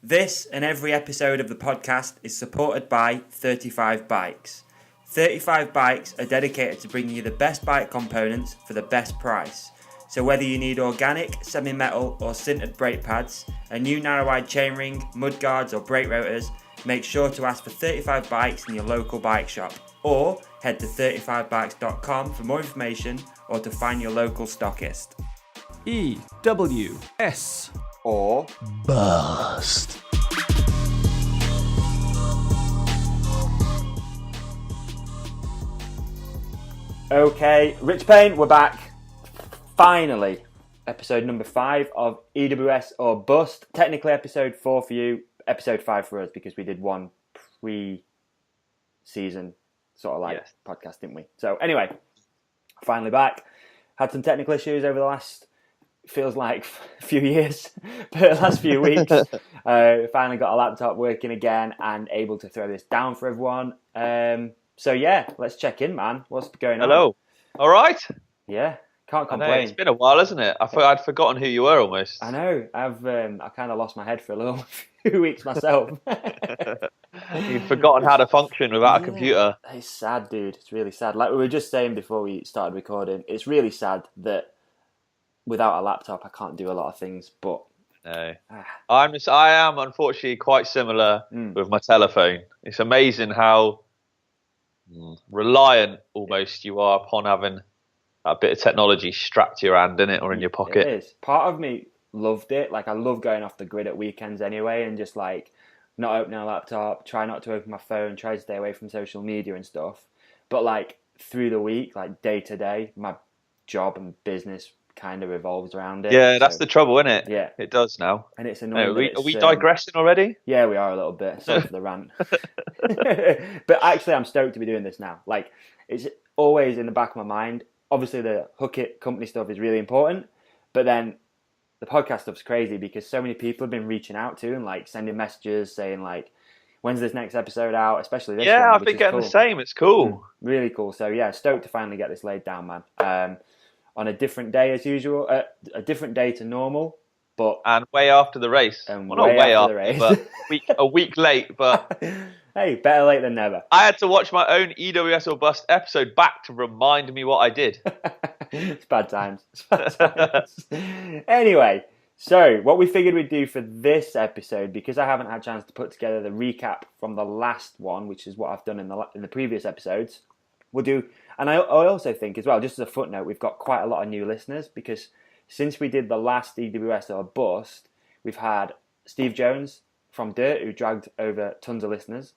This and every episode of the podcast is supported by 35 Bikes. 35 Bikes are dedicated to bringing you the best bike components for the best price. So whether you need organic, semi-metal or sintered brake pads, a new narrow-wide chainring, mudguards or brake rotors, make sure to ask for 35 Bikes in your local bike shop, or head to 35bikes.com for more information or to find your local stockist. EWS Or Bust. Okay, Rich Payne, we're back. Finally, episode number 5 of EWS or Bust. Technically episode 4 for you, episode 5 for us because we did one pre-season sort of like podcast, didn't we? So anyway, finally back. Had some technical issues over the last, feels like a few years, but the last few weeks. Finally got a laptop working again and able to throw this down for everyone. So yeah, let's check in, man. What's going on? Hello. All right. Yeah, can't complain. I know, it's been a while, hasn't it? I'd forgotten who you were almost. I know. I kind of lost my head for a little few weeks myself. You've forgotten how to function without a computer. It's sad, dude. It's really sad. Like we were just saying before we started recording, it's really sad that without a laptop, I can't do a lot of things. But no, I am unfortunately quite similar with my telephone. It's amazing how reliant almost you are upon having a bit of technology strapped to your hand, in it, or in your pocket. It is. Part of me loved it. Like I love going off the grid at weekends anyway, and just like not opening a laptop, try not to open my phone, try to stay away from social media and stuff. But like through the week, like day to day, my job and business kind of revolves around it. Yeah, that's the trouble, isn't it? Yeah, it does now. And it's annoying. Are we digressing already? Yeah, we are a little bit. Sorry for the rant. But actually, I'm stoked to be doing this now. Like, it's always in the back of my mind. Obviously, the Hook It company stuff is really important, but then the podcast stuff's crazy because so many people have been reaching out to and like sending messages saying like, "When's this next episode out?" Especially this one. Yeah, I've been getting the same. It's cool. Really cool. So yeah, stoked to finally get this laid down, man. On a different day as usual, a different day to normal, but and way after the race. And well, not way after the race, but a week late. But hey, better late than never. I had to watch my own EWS or Bust episode back to remind me what I did. It's bad times. Anyway, so what we figured we'd do for this episode, because I haven't had a chance to put together the recap from the last one, which is what I've done in the previous episodes, we'll do. And I also think as well, just as a footnote, we've got quite a lot of new listeners because since we did the last EWS or Bust, we've had Steve Jones from Dirt, who dragged over tons of listeners,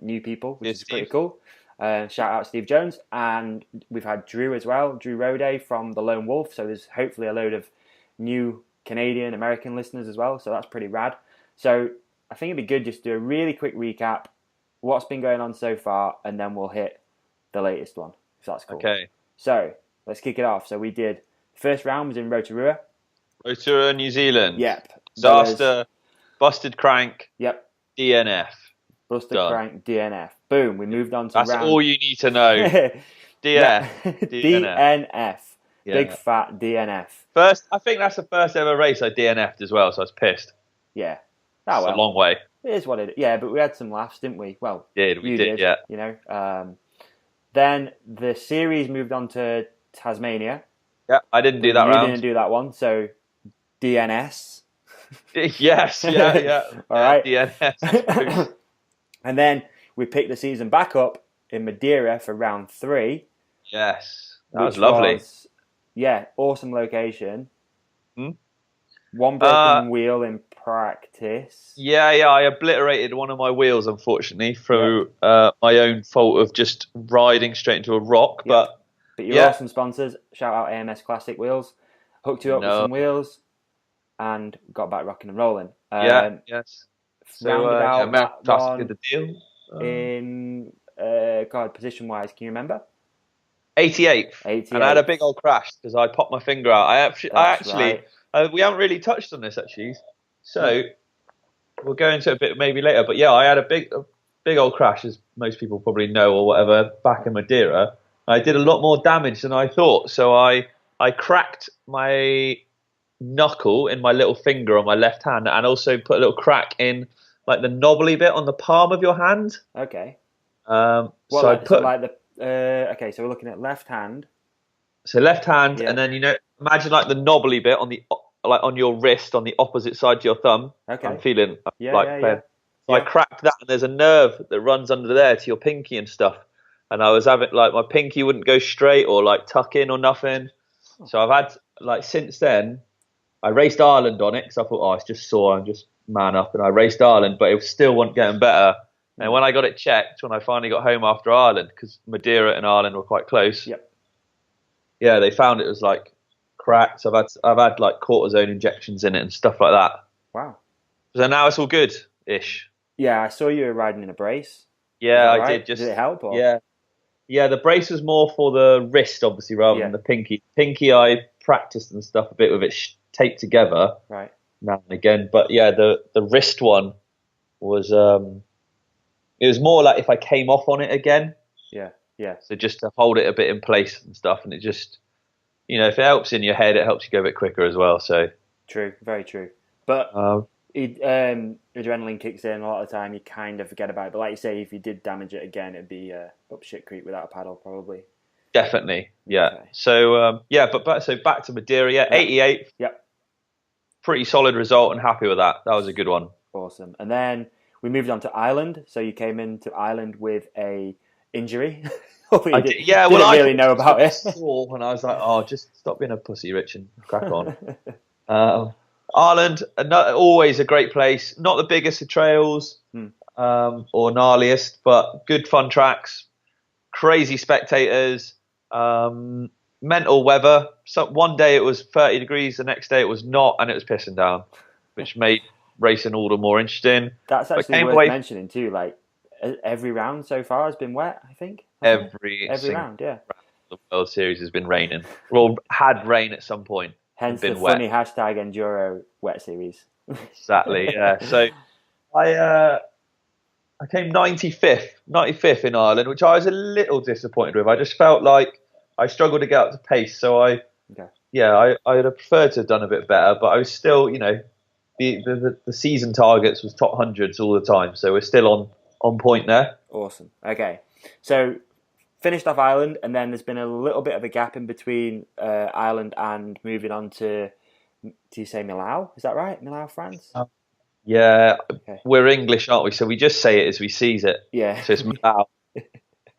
new people, which is pretty cool. Shout out Steve Jones. And we've had Drew as well, Drew Roday from The Lone Wolf. So there's hopefully a load of new Canadian, American listeners as well. So that's pretty rad. So I think it'd be good just to do a really quick recap, what's been going on so far, and then we'll hit the latest one, if that's cool. Okay. So let's kick it off. So we did first round was in Rotorua. Rotorua, New Zealand. Yep. Disaster, busted crank. Yep. DNF. Busted crank, DNF. Boom. We moved on to That's round. all you need to know. DNF. DNF. Yeah. Big fat DNF. I think that's the first ever race I DNF'd as well, so I was pissed. Yeah. It's a long way. It is what it is. Yeah, but we had some laughs, didn't we? Well, we did, yeah. You know. Then the series moved on to Tasmania. Yeah, I didn't do that round. You didn't do that one, so DNS. Yes, yeah. All right. DNS. And then we picked the season back up in Madeira for round 3. Yes, that was lovely. Awesome location. One broken wheel in practice. Yeah, I obliterated one of my wheels, unfortunately, through my own fault of just riding straight into a rock. But you're awesome sponsors. Shout out AMS Classic Wheels. Hooked you up with some wheels and got back rocking and rolling. Yes. So, roundabout Classic did the deal. In, position-wise, can you remember? 88th. And I had a big old crash because I popped my finger out. We haven't really touched on this, actually. So we'll go into it a bit maybe later. But yeah, I had a big old crash, as most people probably know or whatever, back in Madeira. I did a lot more damage than I thought. So I cracked my knuckle in my little finger on my left hand, and also put a little crack in like the knobbly bit on the palm of your hand. Okay. So okay, so we're looking at left hand. So left hand, and then imagine like the knobbly bit on on your wrist on the opposite side to your thumb. Okay. I'm feeling yeah. So I cracked that, and there's a nerve that runs under there to your pinky and stuff. And I was having like my pinky wouldn't go straight or like tuck in or nothing. So I've had like since then, I raced Ireland on it because I thought, it's just sore, and just man up, and I raced Ireland, but it still wasn't getting better. And when I got it checked, when I finally got home after Ireland, because Madeira and Ireland were quite close. Yep. Yeah, they found it was like cracked. So I've had like cortisone injections in it and stuff like that. Wow. So now it's all good-ish. Yeah, I saw you were riding in a brace. Yeah, I did. Did it help? Or? Yeah. The brace was more for the wrist, obviously, rather than the pinky. Pinky, I practiced and stuff a bit with it taped together, right, now and again. But yeah, the wrist one was it was more like if I came off on it again. Yeah. So just to hold it a bit in place and stuff, and it just, if it helps in your head, it helps you go a bit quicker as well. So true, very true. But adrenaline kicks in a lot of the time. You kind of forget about it. But like you say, if you did damage it again, it'd be up shit creek without a paddle, probably. Definitely, yeah. Okay. So back to Madeira. Yeah, 88. Yep. Pretty solid result, and happy with that. That was a good one. Awesome. And then we moved on to Ireland. So you came into Ireland with a injury. I didn't really know about it. And I was like, just stop being a pussy, Rich, and crack on. Ireland, always a great place. Not the biggest of trails or gnarliest, but good fun tracks. Crazy spectators. Mental weather. So one day it was 30 degrees, the next day it was not, and it was pissing down, which made racing all the more interesting. That's actually worth mentioning too. Like every round so far has been wet, I think. Every round, yeah. The World Series has been raining. Well, had rain at some point. Hence the funny hashtag Enduro Wet Series. Exactly, yeah. So I came 95th in Ireland, which I was a little disappointed with. I just felt like I struggled to get up to pace. So I'd have preferred to have done a bit better, but I was still, the season targets was top hundreds all the time. So we're still on point there. Awesome. Okay. So finished off Ireland, and then there's been a little bit of a gap in between Ireland and moving on to, do you say Millau? Is that right? Millau, France? Yeah, okay. We're English, aren't we? So we just say it as we sees it. Yeah. So it's Millau.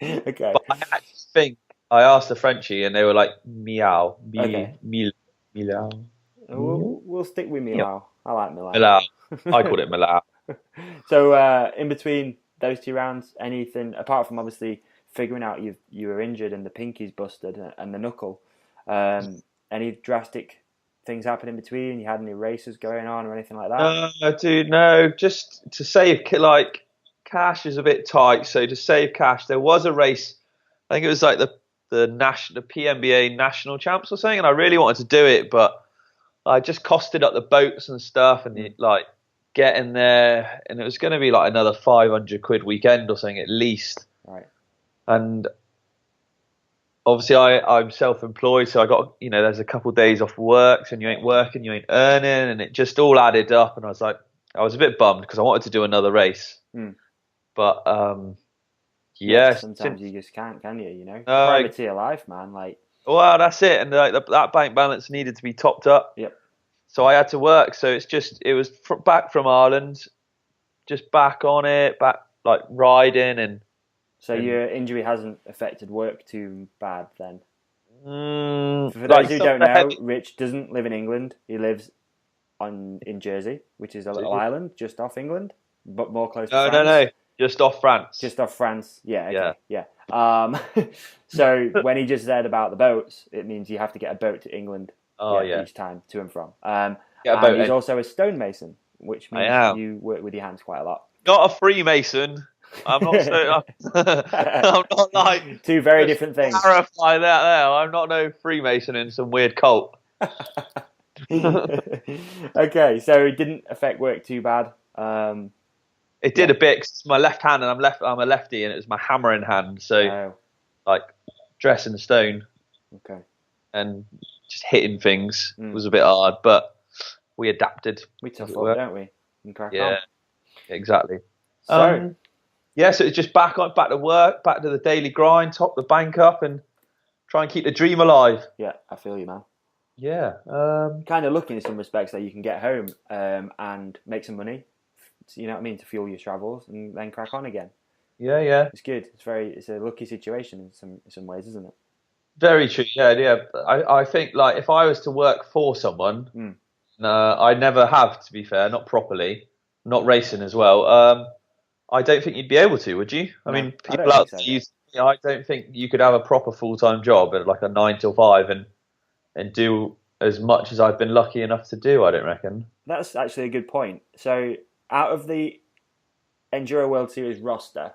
Okay. But I actually think I asked the Frenchie, and they were like Millau. Millau. We'll stick with Millau. I like Millau. Millau. I called it Millau. So in between those two rounds, anything apart from obviously figuring out you were injured and the pinky's busted and the knuckle, any drastic things happen in between? You had any races going on or anything like that? Dude, no. Just to save, like, cash is a bit tight. So to save cash, there was a race. I think it was like the PMBA national champs or something, and I really wanted to do it, but I just costed up the boats and stuff, and like getting there, and it was going to be like another 500 quid weekend or something at least. Right. And obviously I'm self-employed, so I got, there's a couple of days off work, and you ain't working, you ain't earning, and it just all added up, and I was a bit bummed because I wanted to do another race. But sometimes you just can't, can you? Priority of life, man. Like, well, that's it, and that bank balance needed to be topped up. Yep. So I had to work. So it was back from Ireland, just back on it, back like riding and. So your injury hasn't affected work too bad then? For those who don't know, Rich doesn't live in England. He lives in Jersey, which is a little island just off England, but more close to France. No. Just off France. Just off France, yeah. Okay. Yeah. So when he just said about the boats, it means you have to get a boat to England each time, to and from. And he's also a stonemason, which means you work with your hands quite a lot. Not a Freemason. I'm not. I'm not like two very different things. Clarify that there. I'm not no Freemason in some weird cult. Okay, so it didn't affect work too bad. It did a bit. 'Cause it's my left hand, and I'm a lefty, and it was my hammering hand. So, like dressing stone. Okay. And just hitting things was a bit hard, but we adapted. We tough up, don't we? And crack on. Exactly. So so it's just back to work, back to the daily grind, top the bank up, and try and keep the dream alive. Yeah, I feel you, man. Yeah. Kind of lucky in some respects that you can get home and make some money, you know what I mean, to fuel your travels and then crack on again. Yeah. It's good. It's a lucky situation in some ways, isn't it? Very true. Yeah. I think like if I was to work for someone, I never have, to be fair, not properly, not racing as well. I don't think you'd be able to, would you? I mean, people out there, I don't think you could have a proper full-time job at like a 9 till 5 and do as much as I've been lucky enough to do, I don't reckon. That's actually a good point. So out of the Enduro World Series roster,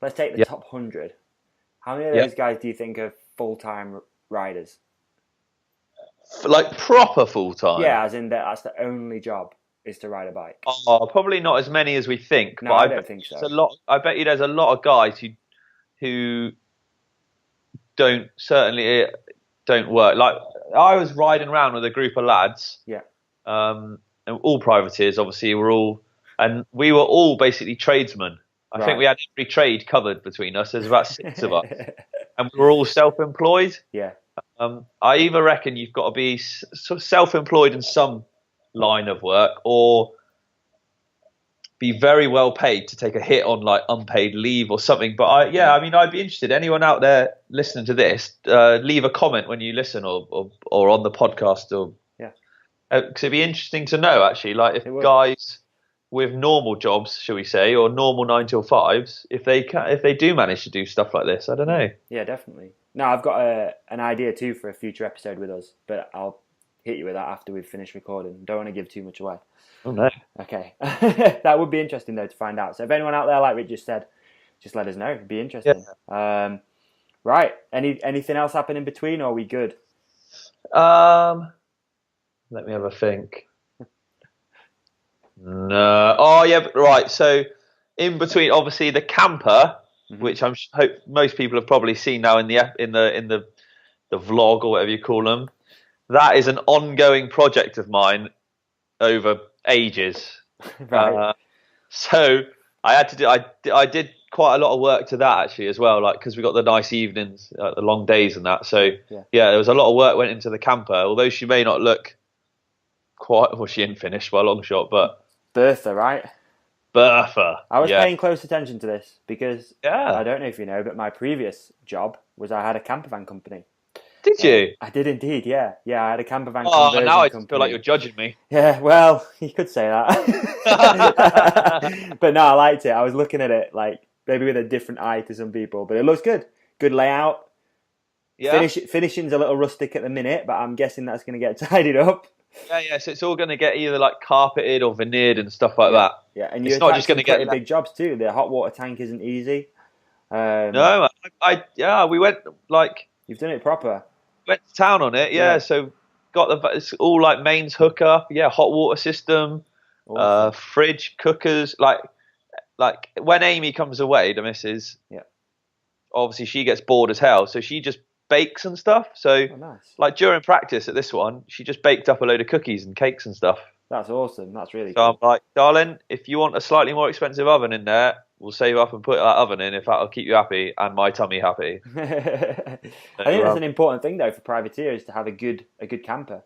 let's take the top 100. How many of those guys do you think are full-time riders? Like proper full-time? Yeah, as in that's the only job is to ride a bike. Oh, probably not as many as we think. No, but I don't think so. I bet you there's a lot of guys who don't work. Like I was riding around with a group of lads. Yeah. And all privateers, obviously, and we were all basically tradesmen. I think we had every trade covered between us. There's about 6 of us, and we were all self-employed. Yeah. I either reckon you've got to be sort of self-employed in some line of work, or be very well paid to take a hit on like unpaid leave or something. But I'd be interested. Anyone out there listening to this, leave a comment when you listen or on the podcast, or because it'd be interesting to know actually, like if guys with normal jobs, shall we say, or normal 9 till 5s, if they do manage to do stuff like this. I don't know. Yeah, definitely. No, I've got an idea too for a future episode with us, but I'll hit you with that after we've finished recording. Don't want to give too much away. Oh no. Okay. That would be interesting though to find out. So if anyone out there, like Rich just said, just let us know. It'd be interesting. Yeah. Right. Anything else happen in between, or are we good? Let me have a think. No. Oh yeah, right. So in between, obviously the camper, which I hope most people have probably seen now in the vlog or whatever you call them. That is an ongoing project of mine over ages. Right. So I had to do. I did quite a lot of work to that actually as well, like because we got the nice evenings, the long days and that. So there was a lot of work went into the camper. Although she may not look quite, well, she ain't finished by a long shot, but Bertha, right? Bertha. I was paying close attention to this because I don't know if you know, but my previous job was I had a camper van company. Did you? I did indeed, yeah. Yeah, I had a camper van conversion now I company. feel like you're judging me. Yeah, well, you could say that. But no, I liked it. I was looking at it like maybe with a different eye to some people, but it looks good. Good layout. Yeah. Finishing's a little rustic at the minute, but I'm guessing that's going to get tidied up. Yeah. So it's all going to get either like carpeted or veneered and stuff like that. Yeah, and you're not just going to get big jobs too. The hot water tank isn't easy. No, we went like you've done it proper. Went to town on it, so got it's all like mains hookup, hot water system, awesome. Fridge, cookers, like when Amy comes away, the missus, obviously she gets bored as hell, so she just bakes and stuff. So nice. Like during practice at this one, she just baked up a load of cookies and cakes and stuff. That's awesome. That's really cool. So I'm like, darling, if you want a slightly more expensive oven in there, we'll save up and put that oven in if that'll keep you happy and my tummy happy. I think that's an important thing though for privateers to have a good camper.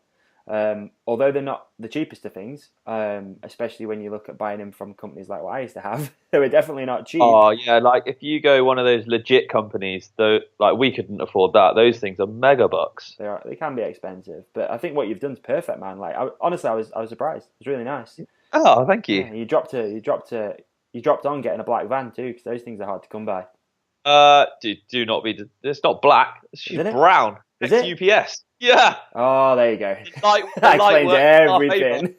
Although they're not the cheapest of things, especially when you look at buying them from companies like what I used to have, they were definitely not cheap. Oh yeah, like if you go one of those legit companies, though, like we couldn't afford that. Those things are mega bucks. They can be expensive, but I think what you've done is perfect, man. Like honestly, I was surprised. It was really nice. Oh, thank you. Yeah, you dropped on getting a black van too, because those things are hard to come by. Do not be. It's not black. She's brown. Is it UPS? Yeah. Oh, there you go. That explains everything.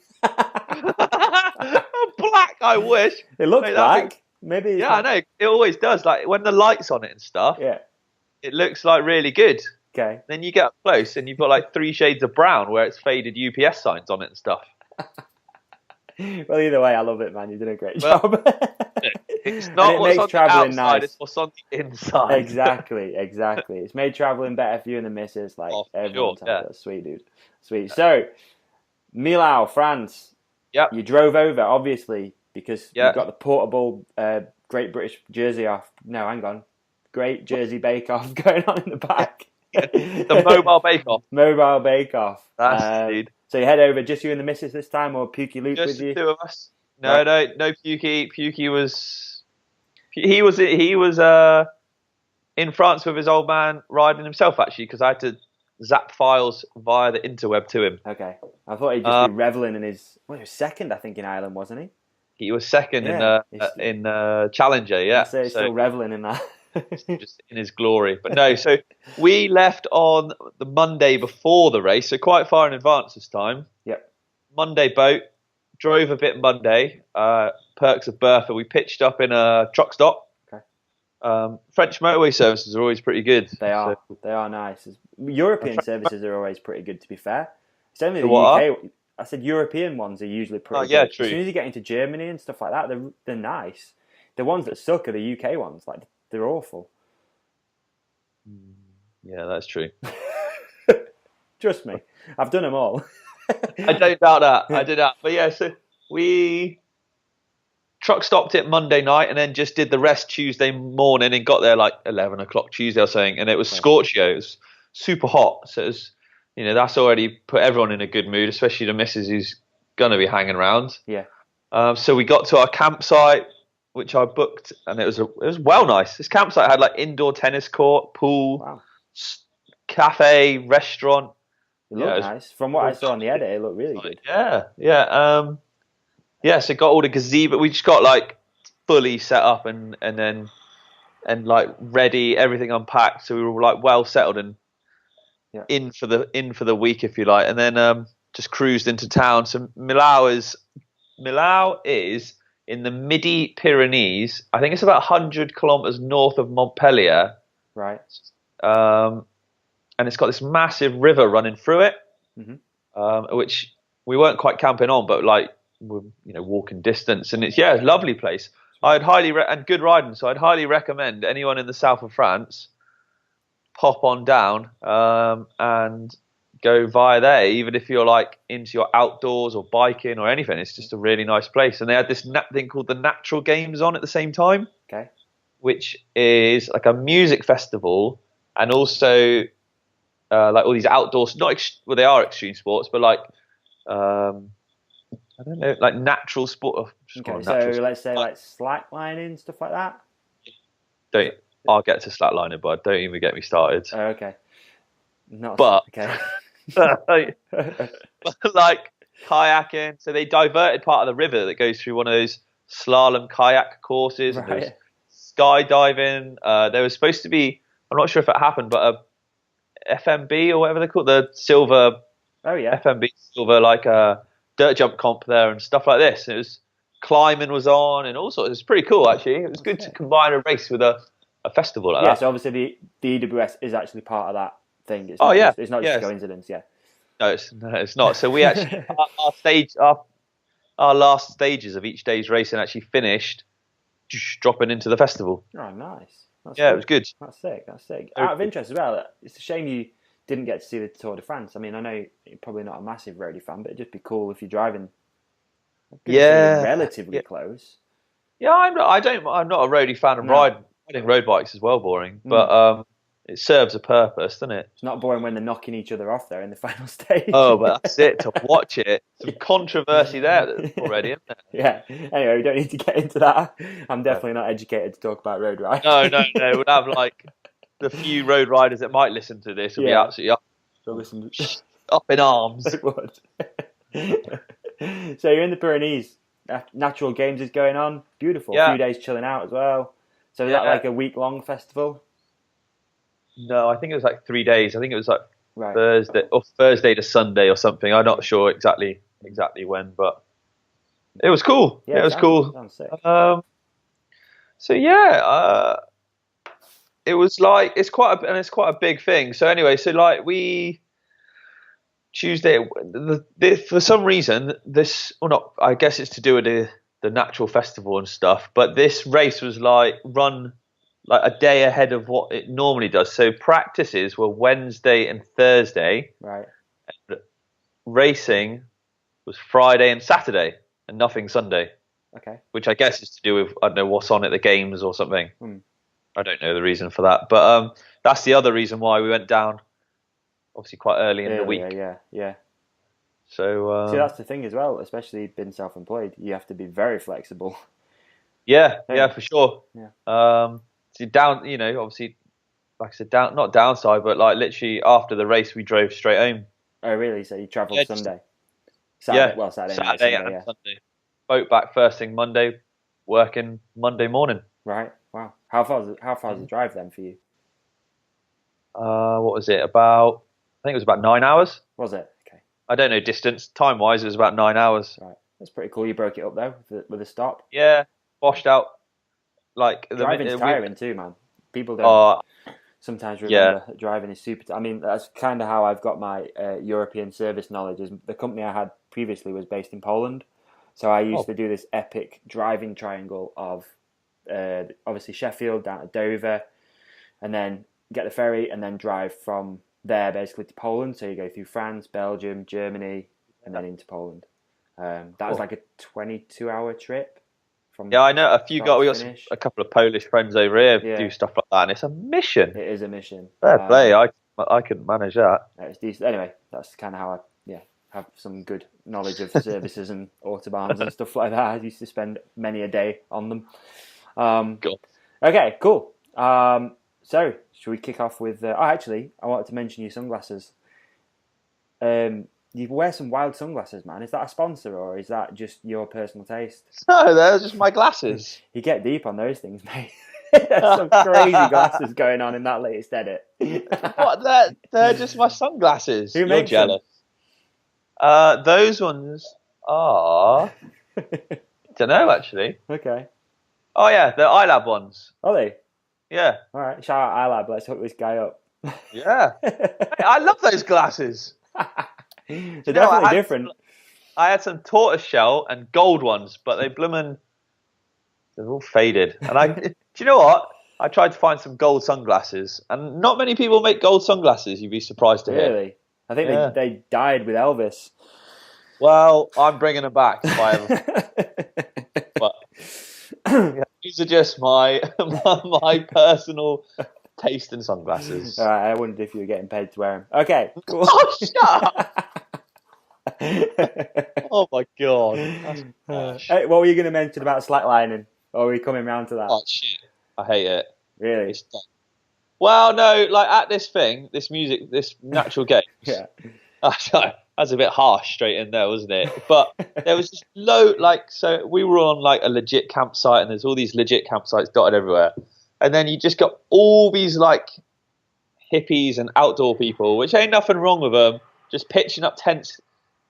Black, I wish. It looks black. Maybe. Yeah, I know. It always does. Like when the light's on it and stuff. Yeah. It looks like really good. Okay. Then you get up close and you've got like 3 shades of brown where it's faded UPS signs on it and stuff. Well, either way, I love it, man. You did a great job. It's not it what's makes on the traveling outside, nice. it's what's on the inside. Exactly. It's made traveling better for you and the missus. Like everyone's happy. Yeah. That's sweet, dude. Sweet. So, Millau, France. Yep. You drove over, obviously, because Yeah. you've got the portable Great British Jersey off. No, hang on. Great Jersey Bake Off going on in the back. The mobile bake off. Mobile Bake Off. That's indeed. So you head over, just you and the missus this time, or Pukey Luke Just with you? the two of us. No, no Pukey. Pukey was in France with his old man riding himself, actually, because I had to zap files via the interweb to him. Okay. I thought he'd just be reveling in his... Well, he was second, I think, in Ireland, wasn't he? He was second in Challenger, yeah. So he's still reveling in that. Just in his glory. But no, so we left on the Monday before the race, so quite far in advance this time. Yep. Monday boat, drove a bit Monday, perks of Bertha. We pitched up in a truck stop. Okay. French motorway services are always pretty good. They are nice. European services are always pretty good, to be fair. It's only the UK. I said European ones are usually pretty good. Yeah, true. As soon as you get into Germany and stuff like that, they're nice. The ones that suck are the UK ones. Like, they're awful. Yeah, that's true. Trust me, I've done them all. I don't doubt that. But yeah, so we truck stopped it Monday night and then just did the rest Tuesday morning and got there like 11 o'clock Tuesday or something. And it was Scorchio. It was super hot. So it was, that's already put everyone in a good mood, especially the missus who's going to be hanging around. Yeah. So we got to our campsite, which I booked, and it was well nice. This campsite had like indoor tennis court, pool, cafe, restaurant. It looked nice. From what I saw on the edit, it looked really good. Yeah. So got all the gazebo. We just got like fully set up and like ready, everything unpacked. So we were like well settled and in for the week, if you like. And then just cruised into town. So Millau is in the Midi Pyrenees. I think it's about 100 kilometers north of Montpellier. Right. And it's got this massive river running through it, which we weren't quite camping on, but like we're walking distance. And it's a lovely place. I'd highly and good riding. So I'd highly recommend anyone in the south of France pop on down and go via there, even if you're like into your outdoors or biking or anything. It's just a really nice place. And they had this thing called the Natural Games on at the same time, which is like a music festival and also like all these outdoors. They are extreme sports, but like I don't know, like natural sport. Okay, so let's say like slacklining, stuff like that. I'll get to slacklining, but don't even get me started. Oh, okay. Okay. Like kayaking, so they diverted part of the river that goes through one of those slalom kayak courses. Right. And there was skydiving. There was supposed to be, I'm not sure if it happened, but a FMB or whatever they call it, the silver. Oh yeah. FMB silver, like a dirt jump comp there and stuff like this. And it was climbing was on and all sorts. It was pretty cool actually. It was good to combine a race with a festival like that. Yeah, so obviously the EWS is actually part of that thing. It's not just a coincidence, yeah. No, it's not. So we actually our last stages of each day's racing actually finished dropping into the festival. Oh, nice. It was good. That's sick. Out of interest as well, it's a shame you didn't get to see the Tour de France. I mean, I know you're probably not a massive roadie fan, but it'd just be cool if you're driving. Relatively close. Yeah, I'm not a roadie fan of riding road bikes is well boring, but it serves a purpose, doesn't it? It's not boring when they're knocking each other off there in the final stage. Oh, but that's it. To watch it, some controversy there already, isn't there? Yeah. Anyway, we don't need to get into that. I'm definitely not educated to talk about road riding. No. We'll have like the few road riders that might listen to this will be absolutely up in arms. It would. So you're in the Pyrenees. Natural Games is going on. Beautiful. A few days chilling out as well. So is that like a week-long festival? No, I think it was like 3 days. I think it was like Thursday to Sunday or something. I'm not sure exactly when, but it was cool. Yeah, it was cool. Sounds sick. It was like it's quite a big thing. So anyway, so like Tuesday, for some reason, I guess it's to do with the natural festival and stuff. But this race was like run like a day ahead of what it normally does. So practices were Wednesday and Thursday. Right. And racing was Friday and Saturday, and nothing Sunday. Okay. Which I guess is to do with, I don't know, what's on at the games or something. I don't know the reason for that. But that's the other reason why we went down, obviously, quite early in the week. Yeah. So see, that's the thing as well, especially being self-employed. You have to be very flexible. Yeah, for sure. Yeah. So down, obviously, like I said, not downside, but like literally after the race, we drove straight home. Oh, really? So you travelled Sunday? Saturday Well, Saturday and Sunday. Boat back first thing Monday, working Monday morning. Right. Wow. How far is the drive then for you? What was it? I think it was about 9 hours. Was it? Okay. I don't know distance. Time-wise, it was about 9 hours. Right. That's pretty cool. You broke it up though with a stop. Yeah. Washed out. Like driving's tiring too, man. People don't sometimes remember that driving is super. I mean, that's kind of how I've got my European service knowledge. Is the company I had previously was based in Poland, so I used to do this epic driving triangle of obviously Sheffield down to Dover, and then get the ferry and then drive from there basically to Poland. So you go through France, Belgium, Germany, and then into Poland. That was like a 22-hour trip. I know we got a couple of Polish friends over here do stuff like that, and it's a mission. It is a mission. Fair play. I couldn't manage that. It's decent. Anyway, that's kind of how I have some good knowledge of services and autobahns and stuff like that. I used to spend many a day on them. Cool. Okay, cool. So should we kick off with? Actually, I wanted to mention your sunglasses. You wear some wild sunglasses, man. Is that a sponsor or is that just your personal taste? No, they're just my glasses. You get deep on those things, mate. There's some crazy glasses going on in that latest edit. What? They're just my sunglasses. Who makes jealous. Those ones are... don't know, actually. Okay. Oh, yeah, the iLab ones. Are they? Yeah. All right, shout out iLab. Let's hook this guy up. Yeah. Hey, I love those glasses. They're definitely different. I had some tortoiseshell and gold ones, but they're all faded. And do you know what? I tried to find some gold sunglasses, and not many people make gold sunglasses. You'd be surprised to hear. Really? I think they died with Elvis. Well, I'm bringing them back. But these are just my personal taste in sunglasses. All right, I wondered if you were getting paid to wear them. Okay, cool. Oh, shut up! Oh my god! Hey, what were you going to mention about slacklining? Or are we coming round to that? Oh shit! I hate it. Really? Well, no, like at this music, this natural game. Yeah. That's a bit harsh straight in there, wasn't it? But there was just so we were on like a legit campsite, and there's all these legit campsites dotted everywhere, and then you just got all these like hippies and outdoor people, which ain't nothing wrong with them, just pitching up tents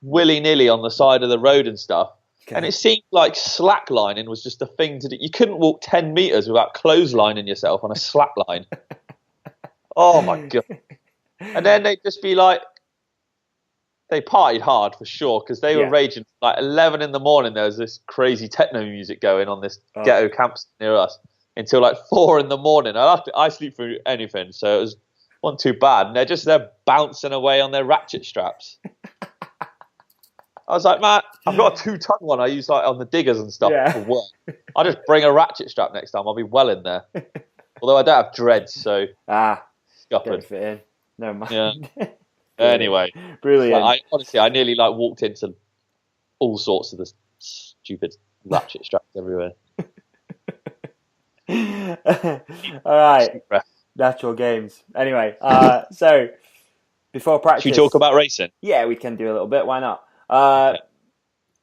willy-nilly on the side of the road and stuff. Okay. And it seemed like slacklining was just a thing to do. You couldn't walk 10 meters without clotheslining yourself on a slackline. Oh my god! And then they'd just be like, they partied hard for sure, because they were raging. Like 11 in the morning, there was this crazy techno music going on this ghetto campsite near us until like 4 in the morning. I sleep through anything, so it wasn't too bad. And they're bouncing away on their ratchet straps. I was like, man, I've got a 2-ton one I use like on the diggers and stuff for work. I'll just bring a ratchet strap next time. I'll be well in there. Although I don't have dreads, so don't fit in. Never mind. Yeah. Anyway, brilliant. I nearly like walked into all sorts of the stupid ratchet straps everywhere. All right, natural games. Anyway, so before practice, should we talk about racing? Yeah, we can do a little bit. Why not?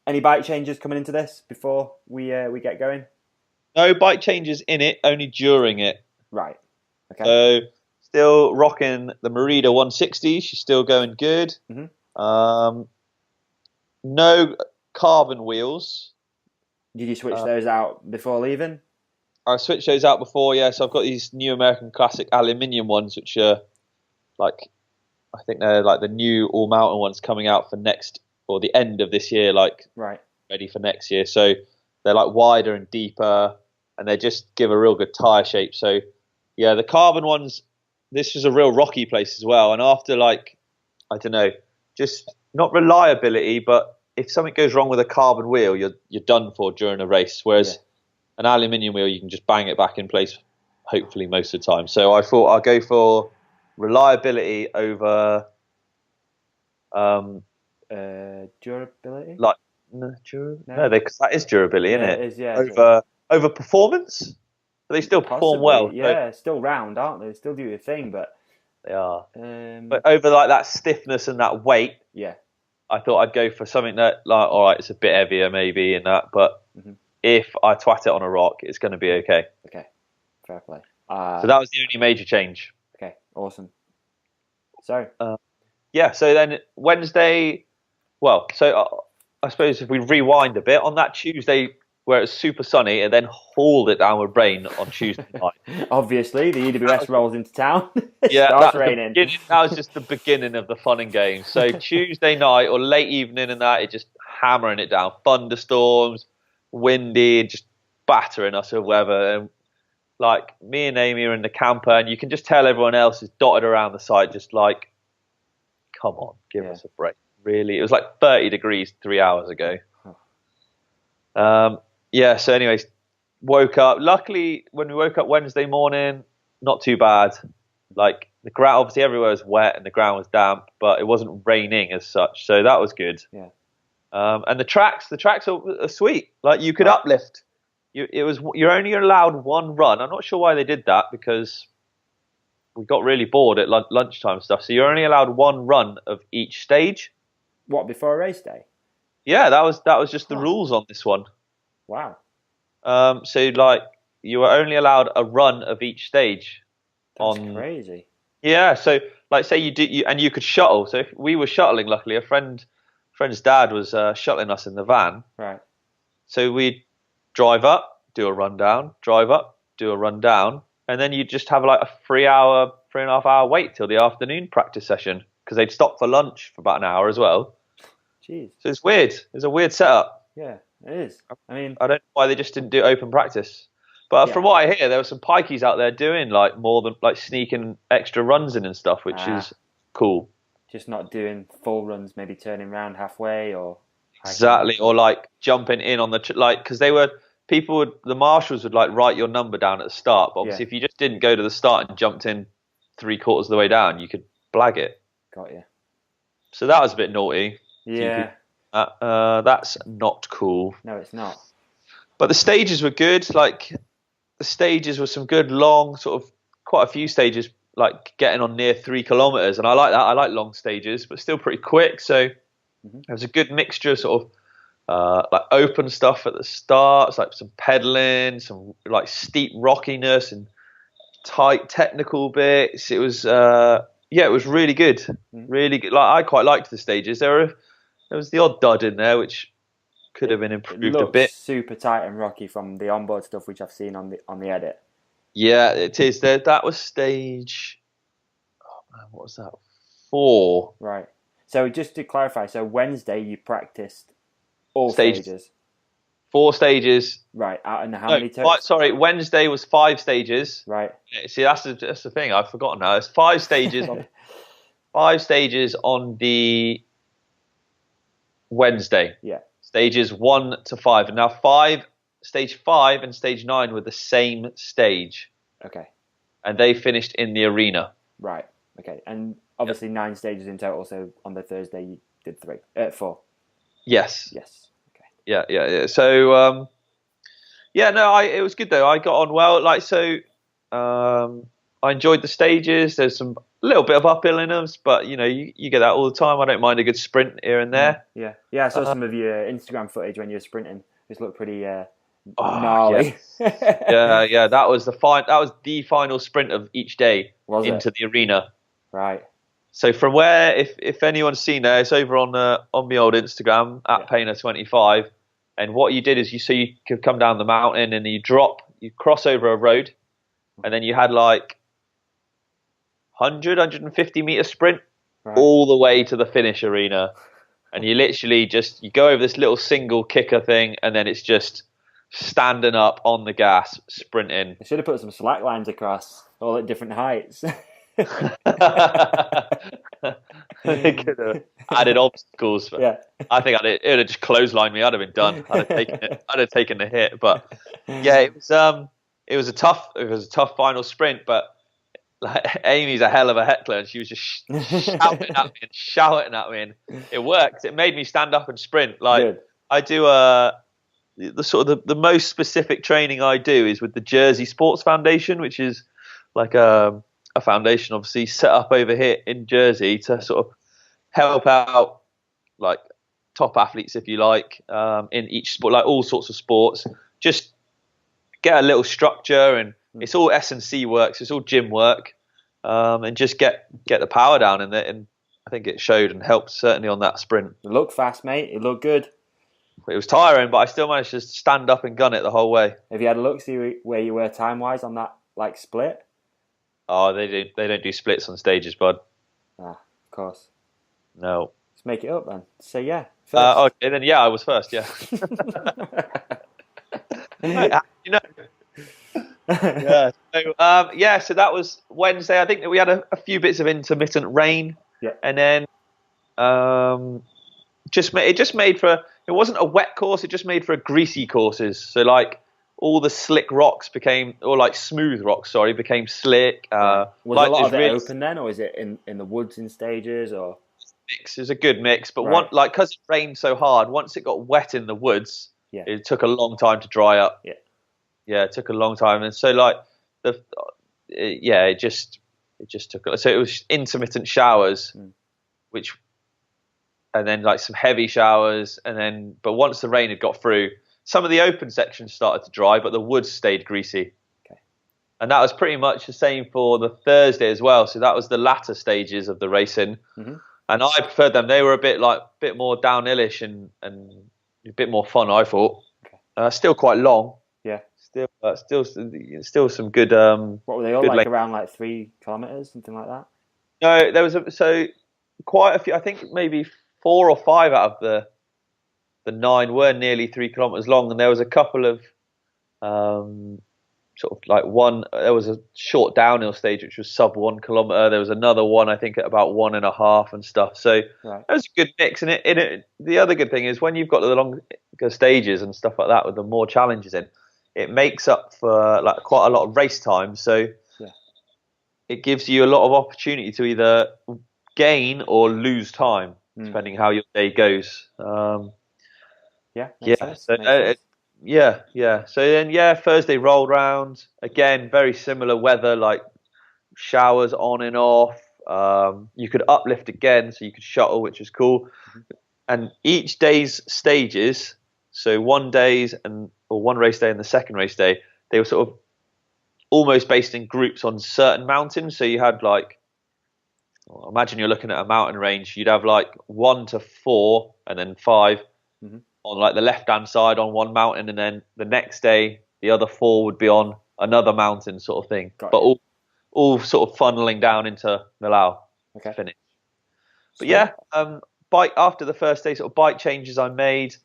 Any bike changes coming into this before we get going? No bike changes in it, only during it. Right. Okay. So still rocking the Merida 160. She's still going good. Mm-hmm. No carbon wheels. Did you switch those out before leaving? I switched those out before, yeah. So I've got these new American Classic aluminium ones, which are like, I think they're like the new all-mountain ones coming out for next, or the end of this year, like ready for next year. So they're like wider and deeper, and they just give a real good tire shape. So yeah, the carbon ones, this was a real rocky place as well. And after like, I don't know, just not reliability, but if something goes wrong with a carbon wheel, you're done for during a race. Whereas an aluminium wheel, you can just bang it back in place, hopefully most of the time. So I thought I'll go for reliability over durability. Like that is durability, isn't it? It is, yeah. Over performance. But they still perform well. Yeah, still round, aren't they? They still do the thing, but they are. But over like that stiffness and that weight, I thought I'd go for something that, like, all right, it's a bit heavier maybe in that, but if I twat it on a rock, it's going to be okay. Okay, fair play. So that was the only major change. Okay, awesome. So so then Wednesday. Well, so I suppose if we rewind a bit, on that Tuesday where it was super sunny, and then hauled it down with rain on Tuesday night. Obviously, the EWS rolls into town. Starts raining. That was just the beginning of the fun and games. So Tuesday night or late evening and that, it just hammering it down. Thunderstorms, windy, and just battering us with weather. And like me and Amy are in the camper, and you can just tell everyone else is dotted around the side, just like, come on, give us a break. Really, it was like 30 degrees 3 hours ago. So anyways, woke up. Luckily, when we woke up Wednesday morning, not too bad. Like the ground, obviously everywhere was wet and the ground was damp, but it wasn't raining as such, so that was good. Yeah. And the tracks are sweet. Like you could uplift. You're only allowed one run. I'm not sure why they did that, because we got really bored at lunchtime stuff. So you're only allowed one run of each stage. What, before a race day? Yeah, that was just the rules on this one. Wow. So like you were only allowed a run of each stage. That's crazy. Yeah, so like say and you could shuttle. So if we were shuttling, luckily a friend's dad was shuttling us in the van. Right. So we'd drive up, do a rundown, drive up, do a rundown, and then you'd just have like a 3.5 hour wait till the afternoon practice session, because they'd stop for lunch for about an hour as well. Jeez. So it's weird. It's a weird setup. Yeah, it is. I mean, I don't know why they just didn't do open practice. But from what I hear, there were some pikeys out there doing like more than like sneaking extra runs in and stuff, which is cool. Just not doing full runs, maybe turning around halfway or. Exactly, or like jumping in on the because the marshals would like write your number down at the start. But obviously, if you just didn't go to the start and jumped in 3/4 of the way down, you could blag it. Got you. So that was a bit naughty. Yeah. That's not cool. No, it's not. But the stages were good. Like the stages were some good long, sort of quite a few stages, like getting on near 3 kilometers, and I like that. I like long stages, but still pretty quick. So there was a good mixture of sort of like open stuff at the start, it's like some pedaling, some like steep rockiness and tight technical bits. It was it was really good, really good. Like I quite liked the stages. There was the odd dud in there, which could have been improved a bit. Super tight and rocky from the onboard stuff which I've seen on the edit. Yeah, it is. That was stage. Oh man, what was that? 4. Right. So just to clarify, so Wednesday you practiced all stages. 4 stages. Right. And how many total? Sorry, Wednesday was 5 stages. Right. See, that's the thing. I've forgotten now. It's 5 stages. 5 stages on the Wednesday. Yeah. Stages 1 to 5. And now stage 5 and stage 9 were the same stage. Okay. And they finished in the arena. Right. Okay. And obviously 9 stages in total. So on the Thursday you did 4. Yes. Yes. Okay. Yeah. So it was good though. I got on well. Like so, I enjoyed the stages. There's some little bit of uphill in them, but you know you get that all the time. I don't mind a good sprint here and there. Yeah. I saw some of your Instagram footage when you were sprinting. It looked pretty gnarly. Yeah. That was the final sprint of each day into the arena. Right. So from where, if anyone's seen it, it's over on my old Instagram at Painter25. And what you did is you could come down the mountain and you cross over a road, and then you had like 150 meter sprint all the way to the finish arena. And you literally you go over this little single kicker thing, and then it's just standing up on the gas, sprinting. I should have put some slack lines across, all at different heights. They could have added obstacles. Yeah. I think it would have just clotheslined me. I'd have been done. I'd have taken the hit. But yeah, it was a tough final sprint. But like, Amy's a hell of a heckler, and she was just shouting at me, and it worked. It made me stand up and sprint. Like Good. I do the sort of the most specific training I do is with the Jersey Sports Foundation, which is like a foundation obviously set up over here in Jersey to sort of help out like top athletes, if you like, in each sport, like all sorts of sports, just get a little structure, and it's all S&C work, so it's all gym work, and just get the power down in it. And I think it showed and helped certainly on that sprint. It looked fast, mate. It looked good. It was tiring, but I still managed to stand up and gun it the whole way. Have you had a look, see where you were time-wise on that like split? Oh, they don't do splits on stages, bud. Ah, of course. No. Let's make it up then. So yeah. Okay, then yeah, I was first. Yeah. You know. Yeah. So that was Wednesday. I think that we had a few bits of intermittent rain. Yeah. And then it just made for. It wasn't a wet course. It just made for a greasy courses. So like. All the slick rocks became smooth rocks. Sorry, became slick. Was a lot of it open then, or is it in the woods in stages, or mix? It was a good mix, but because it rained so hard, once it got wet in the woods, it took a long time to dry up. Yeah, it took a long time, and so like it just took. So it was intermittent showers, and then like some heavy showers, but once the rain had got through. Some of the open sections started to dry, but the woods stayed greasy. Okay. And that was pretty much the same for the Thursday as well. So that was the latter stages of the racing. Mm-hmm. And I preferred them. They were a bit more downhillish and a bit more fun, I thought. Okay. Still quite long. Yeah. Still some good. What were they all like? Length. Around like 3 kilometers, something like that? No, there was quite a few. I think maybe 4 or 5 out of the 9 were nearly 3 kilometers long, and there was a couple of sort of like one. There was a short downhill stage which was sub 1 kilometer. There was another one I think at about 1.5 and stuff. So it was a good mix. And the other good thing is when you've got the longer stages and stuff like that with the more challenges in, it makes up for like quite a lot of race time. So it gives you a lot of opportunity to either gain or lose time depending how your day goes. So then Thursday rolled round again, very similar weather, like showers on and off. You could uplift again, so you could shuttle, which was cool. And each day's stages, so one race day and the second race day, they were sort of almost based in groups on certain mountains. So you had imagine you're looking at a mountain range. You'd have like 1 to 4 and then 5. Mm-hmm. On like the left-hand side on one mountain, and then the next day the other 4 would be on another mountain, sort of thing. But all sort of funneling down into Millau. Okay. Finish. But bike after the first day, sort of bike changes I made.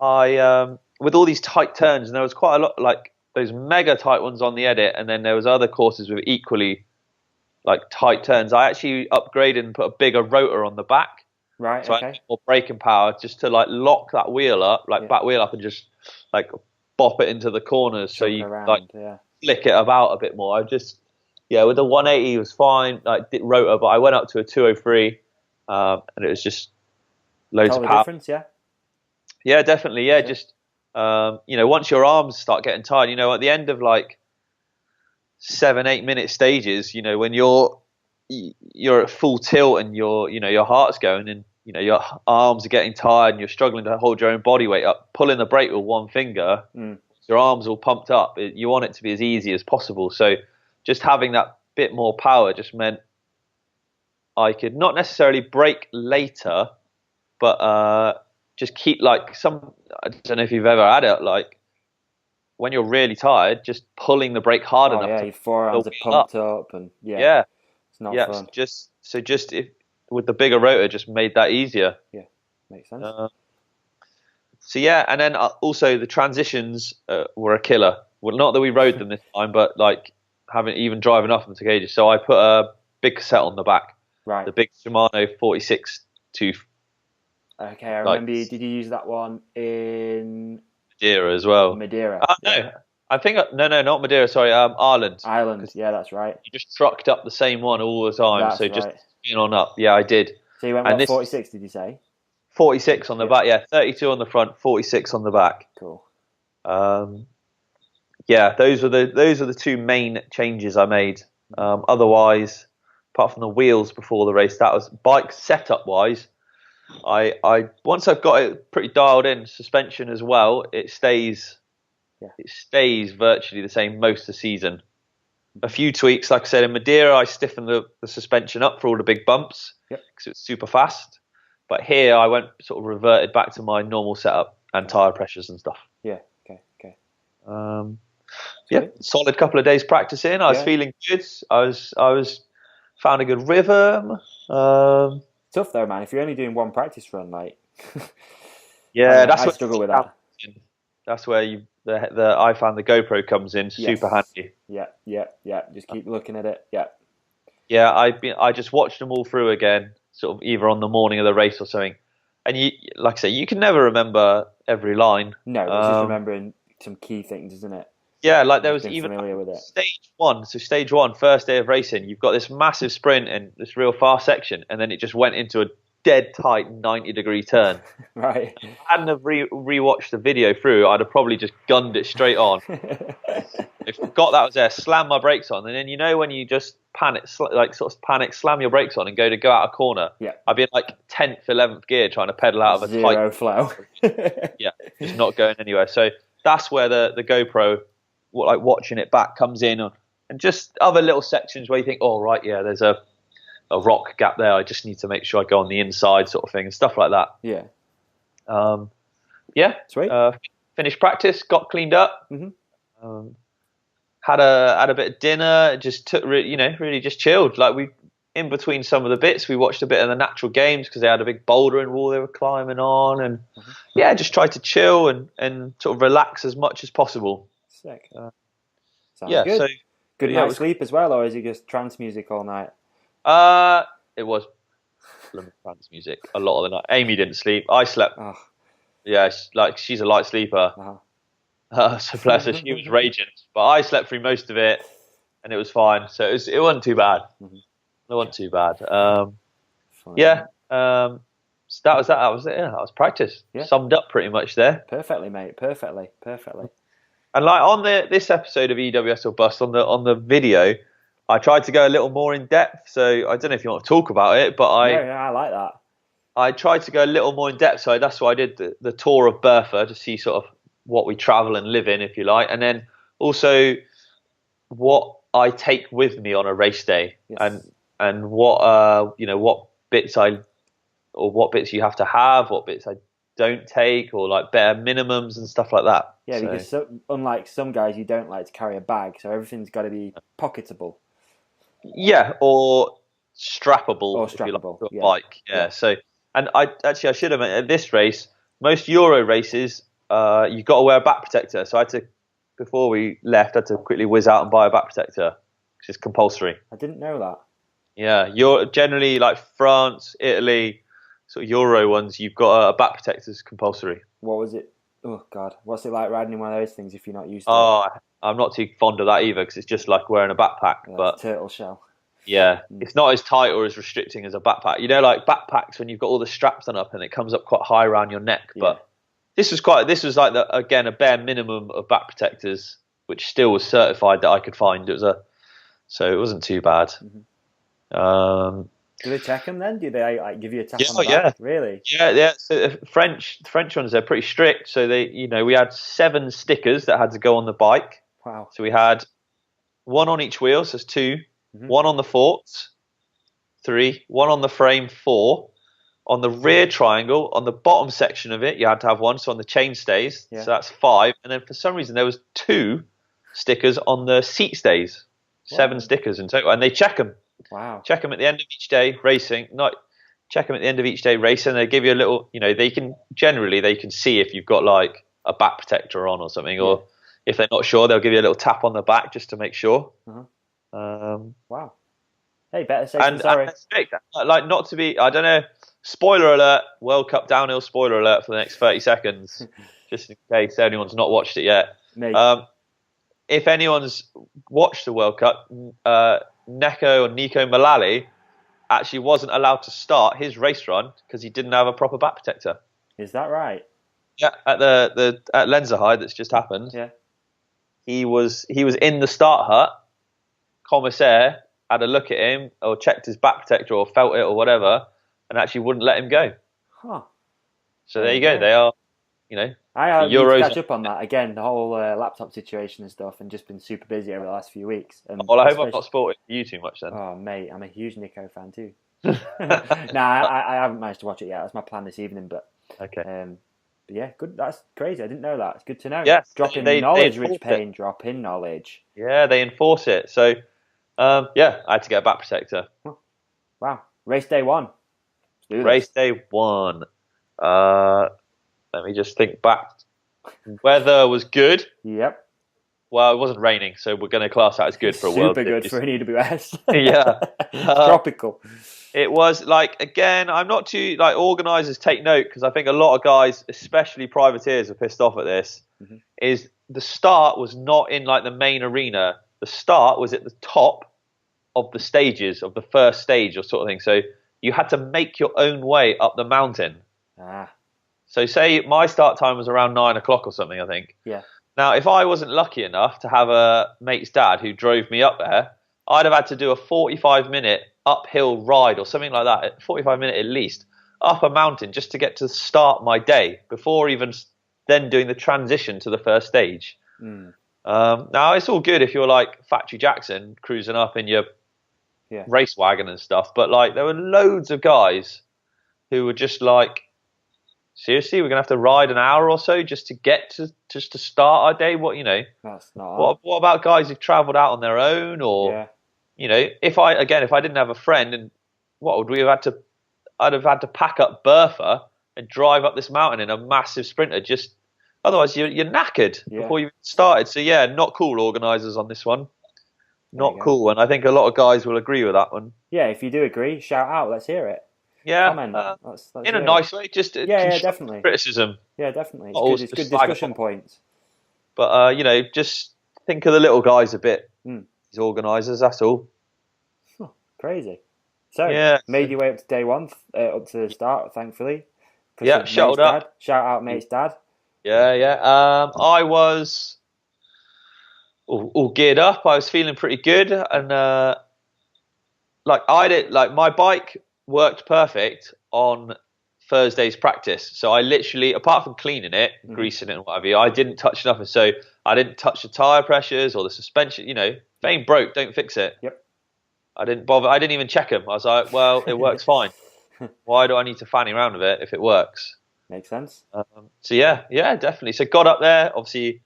I with all these tight turns, and there was quite a lot like those mega tight ones on the edit, and then there was other courses with equally like tight turns. I actually upgraded and put a bigger rotor on the back. Right. So I had more braking power just to like lock that wheel up, back wheel up, and just like bop it into the corners. So you flick it about a bit more. I just with the 180 it was fine, like did rotor, but I went up to a 203, and it was just loads of power. Difference, yeah, definitely, yeah. Just once your arms start getting tired, at the end of like 7-8 minute stages, when you're at full tilt and your heart's going and your arms are getting tired and you're struggling to hold your own body weight up, pulling the brake with one finger, your arms all pumped up. You want it to be as easy as possible. So just having that bit more power just meant I could not necessarily brake later, but just keep I don't know if you've ever had it, like when you're really tired, just pulling the brake hard enough. Yeah, your forearms are pumped up and it's not fun. Just if with the bigger rotor, just made that easier. Yeah, makes sense. So yeah, and then also the transitions were a killer. Well, not that we rode them this time, but like having even driving off them took ages. So I put a big cassette on the back, Right. the big Shimano 46 tooth. Okay, I remember. Did you use that one in Madeira as well? Madeira. No, I think no, not Madeira. Sorry, Ireland. Ireland. Yeah, that's right. You just trucked up the same one all the time. That's so just right. being on up. Yeah, I did. So you went 46? Did you say? 46 on the back. Yeah, 32 on the front, 46 on the back. Cool. Yeah, those are the two main changes I made. Otherwise, apart from the wheels before the race, that was bike setup wise. I once I've got it pretty dialed in, suspension as well, it stays virtually the same most of the season. A few tweaks, like I said, in Madeira, I stiffened the suspension up for all the big bumps because it was super fast. But here, I went sort of reverted back to my normal setup and tire pressures and stuff. Yeah. Okay. Solid couple of days practicing. I was feeling good. I was found a good rhythm. Tough though, man. If you're only doing one practice run, like that's I struggle with that. That's where I found the GoPro comes in super handy. Yeah. Just keep looking at it. Yeah, I just watched them all through again, sort of either on the morning of the race or something. And you, like I say, you can never remember every line. No, it's just remembering some key things, isn't it? Yeah, like there was even familiar with it. stage one. So stage one, first day of racing, you've got this massive sprint and this real fast section, and then it just went into a dead tight 90-degree turn. Right. If I hadn't have rewatched the video through, I'd have probably just gunned it straight on. If I got that was there, slam my brakes on, and then when you just panic, slam your brakes on and go out a corner. Yeah. I'd be in like 10th, 11th gear trying to pedal out of a zero flow. Yeah, just not going anywhere. So that's where the GoPro, like watching it back, comes in, and just other little sections where you think, oh right, yeah, there's a rock gap there. I just need to make sure I go on the inside, sort of thing, and stuff like that. Yeah. Sweet. Finished practice, got cleaned up. Mm-hmm. Had a bit of dinner. Just took really just chilled. Like we in between some of the bits, we watched a bit of the natural games because they had a big bouldering wall they were climbing on, and just tried to chill and sort of relax as much as possible. Sick. Sounds good. So good night's sleep as well, or is it just trance music all night? It was trance music a lot of the night. Amy didn't sleep. I slept. Oh. Yeah, she's a light sleeper. So bless her, she was raging. But I slept through most of it, and it was fine. So it wasn't too bad. Mm-hmm. It wasn't too bad. So that was that. That was it. Yeah, that was practice. Yeah. Summed up pretty much there. Perfectly, mate. Perfectly. And like on this episode of EWS or Bust on the video, I tried to go a little more in depth. So I don't know if you want to talk about it, but I like that. I tried to go a little more in depth. So that's why I did the tour of Bertha to see sort of what we travel and live in, if you like, and then also what I take with me on a race day, and what what bits what bits you have to have, what bits I don't take, or like bare minimums and stuff like that. Yeah, because unlike some guys, you don't like to carry a bag, so everything's got to be pocketable. Yeah, or strappable. Or strappable to a bike. Yeah. So, and I should have at this race, most Euro races, you've got to wear a back protector. So before we left, I had to quickly whiz out and buy a back protector, which is compulsory. I didn't know that. Yeah, you're generally like France, Italy, sort of Euro ones. You've got a back protector is compulsory. What was it? Oh God, what's it like riding in one of those things if you're not used to it? I'm not too fond of that either because it's just like wearing a backpack. But turtle shell. Yeah, it's not as tight or as restricting as a backpack. You know, like backpacks when you've got all the straps done up and it comes up quite high around your neck. Yeah. But this was like again a bare minimum of back protectors, which still was certified that I could find. So it wasn't too bad. Mm-hmm. Do they check them then? Do they like give you a tap on the back? Yeah. Really? Yeah. So the French ones, they're pretty strict. So we had 7 stickers that had to go on the bike. Wow. So we had 1 on each wheel, so it's 2. Mm-hmm. 1 on the forks, 3. 1 on the frame, 4. On the rear triangle, on the bottom section of it, you had to have 1. So on the chain stays, so that's 5. And then for some reason there was 2 stickers on the seat stays. 7 stickers in total, and they check them. Wow. Check them at the end of each day racing. Not check them at the end of each day race, and they give you a little, they can see if you've got like a back protector on or something, or if they're not sure, they'll give you a little tap on the back just to make sure. Wow. Hey, better safe than sorry. Like, not to be, I don't know, spoiler alert, World Cup downhill spoiler alert for the next 30 seconds, just in case anyone's not watched it yet. If anyone's watched the World Cup, Nico Millau actually wasn't allowed to start his race run because he didn't have a proper back protector. Is that right? Yeah, at at Lenzerheide that's just happened. Yeah, he was in the start hut. Commissaire had a look at him, or checked his back protector, or felt it, or whatever, and actually wouldn't let him go. Huh. So there you go. They are, I need to catch up on that again. The whole laptop situation and stuff, and just been super busy over the last few weeks. And well, I hope I've not spoiled you too much then. Oh, mate, I'm a huge Nico fan too. I haven't managed to watch it yet. That's my plan this evening, but okay. But yeah, good. That's crazy. I didn't know that. It's good to know. Yes, dropping knowledge, Rich Payne. Dropping knowledge. Yeah, they enforce it. So, I had to get a back protector. Wow. Race day one. Race day one. Let me just think back. Weather was good. Yep. Well, it wasn't raining, so we're going to class that as good for a World Cup. Super good for an EWS. Yeah. Tropical. It was again, I'm not too, organisers take note, because I think a lot of guys, especially privateers, are pissed off at this, is the start was not in the main arena. The start was at the top of the stages, of the first stage or sort of thing. So you had to make your own way up the mountain. So say my start time was around 9 o'clock or something, I think. Yeah. Now, if I wasn't lucky enough to have a mate's dad who drove me up there, I'd have had to do a 45-minute uphill ride or something like that, 45-minute at least, up a mountain just to get to start my day before even then doing the transition to the first stage. Now, it's all good if you're like Factory Jackson cruising up in your race wagon and stuff, but there were loads of guys who were just seriously, we're gonna have to ride an hour or so just to get to start our day. That's not. What about guys who've travelled out on their own, or if I didn't have a friend, and what would we have had to? I'd have had to pack up Bertha and drive up this mountain in a massive sprinter. Just otherwise, you're knackered before you started. So not cool organisers on this one. Not cool, and I think a lot of guys will agree with that one. Yeah, if you do agree, shout out. Let's hear it. Yeah, comment. Let's in a nice way. Just definitely criticism. Yeah, definitely. It's good discussion points. But just think of the little guys a bit. These organisers, that's all. Crazy. So made your way up to day one, up to the start, thankfully. Yeah, shuttled up. Shout out mate's dad. Yeah. I was all geared up. I was feeling pretty good, and my bike worked perfect on Thursday's practice. So I literally, apart from cleaning it, greasing it and what have you, I didn't touch nothing. So I didn't touch the tyre pressures or the suspension. If it ain't broke, don't fix it. Yep. I didn't bother. I didn't even check them. I was like, well, it works fine. Why do I need to fanny around with it if it works? Makes sense. So yeah, definitely. So got up there, obviously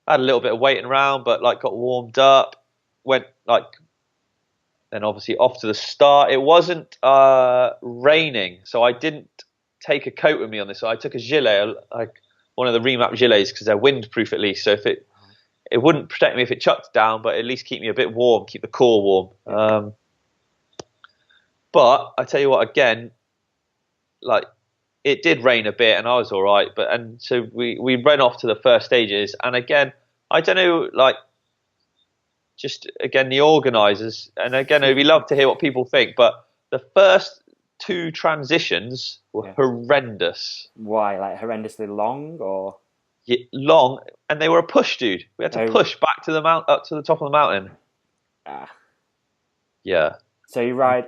had a little bit of waiting around, but got warmed up, went then obviously off to the start. It wasn't raining, so I didn't take a coat with me on this. So I took a gilet, one of the remap gilets, because they're windproof at least. So if it wouldn't protect me if it chucked down, but at least keep me a bit warm, keep the core warm. But I tell you what, again, it did rain a bit, and I was all right. And so we ran off to the first stages, and again, I don't know, just again the organisers, and again we love to hear what people think, but the first two transitions were horrendous. Why? Horrendously long, or long? And they were a push, dude. We had to push back to the up to the top of the mountain. Yeah. So you ride.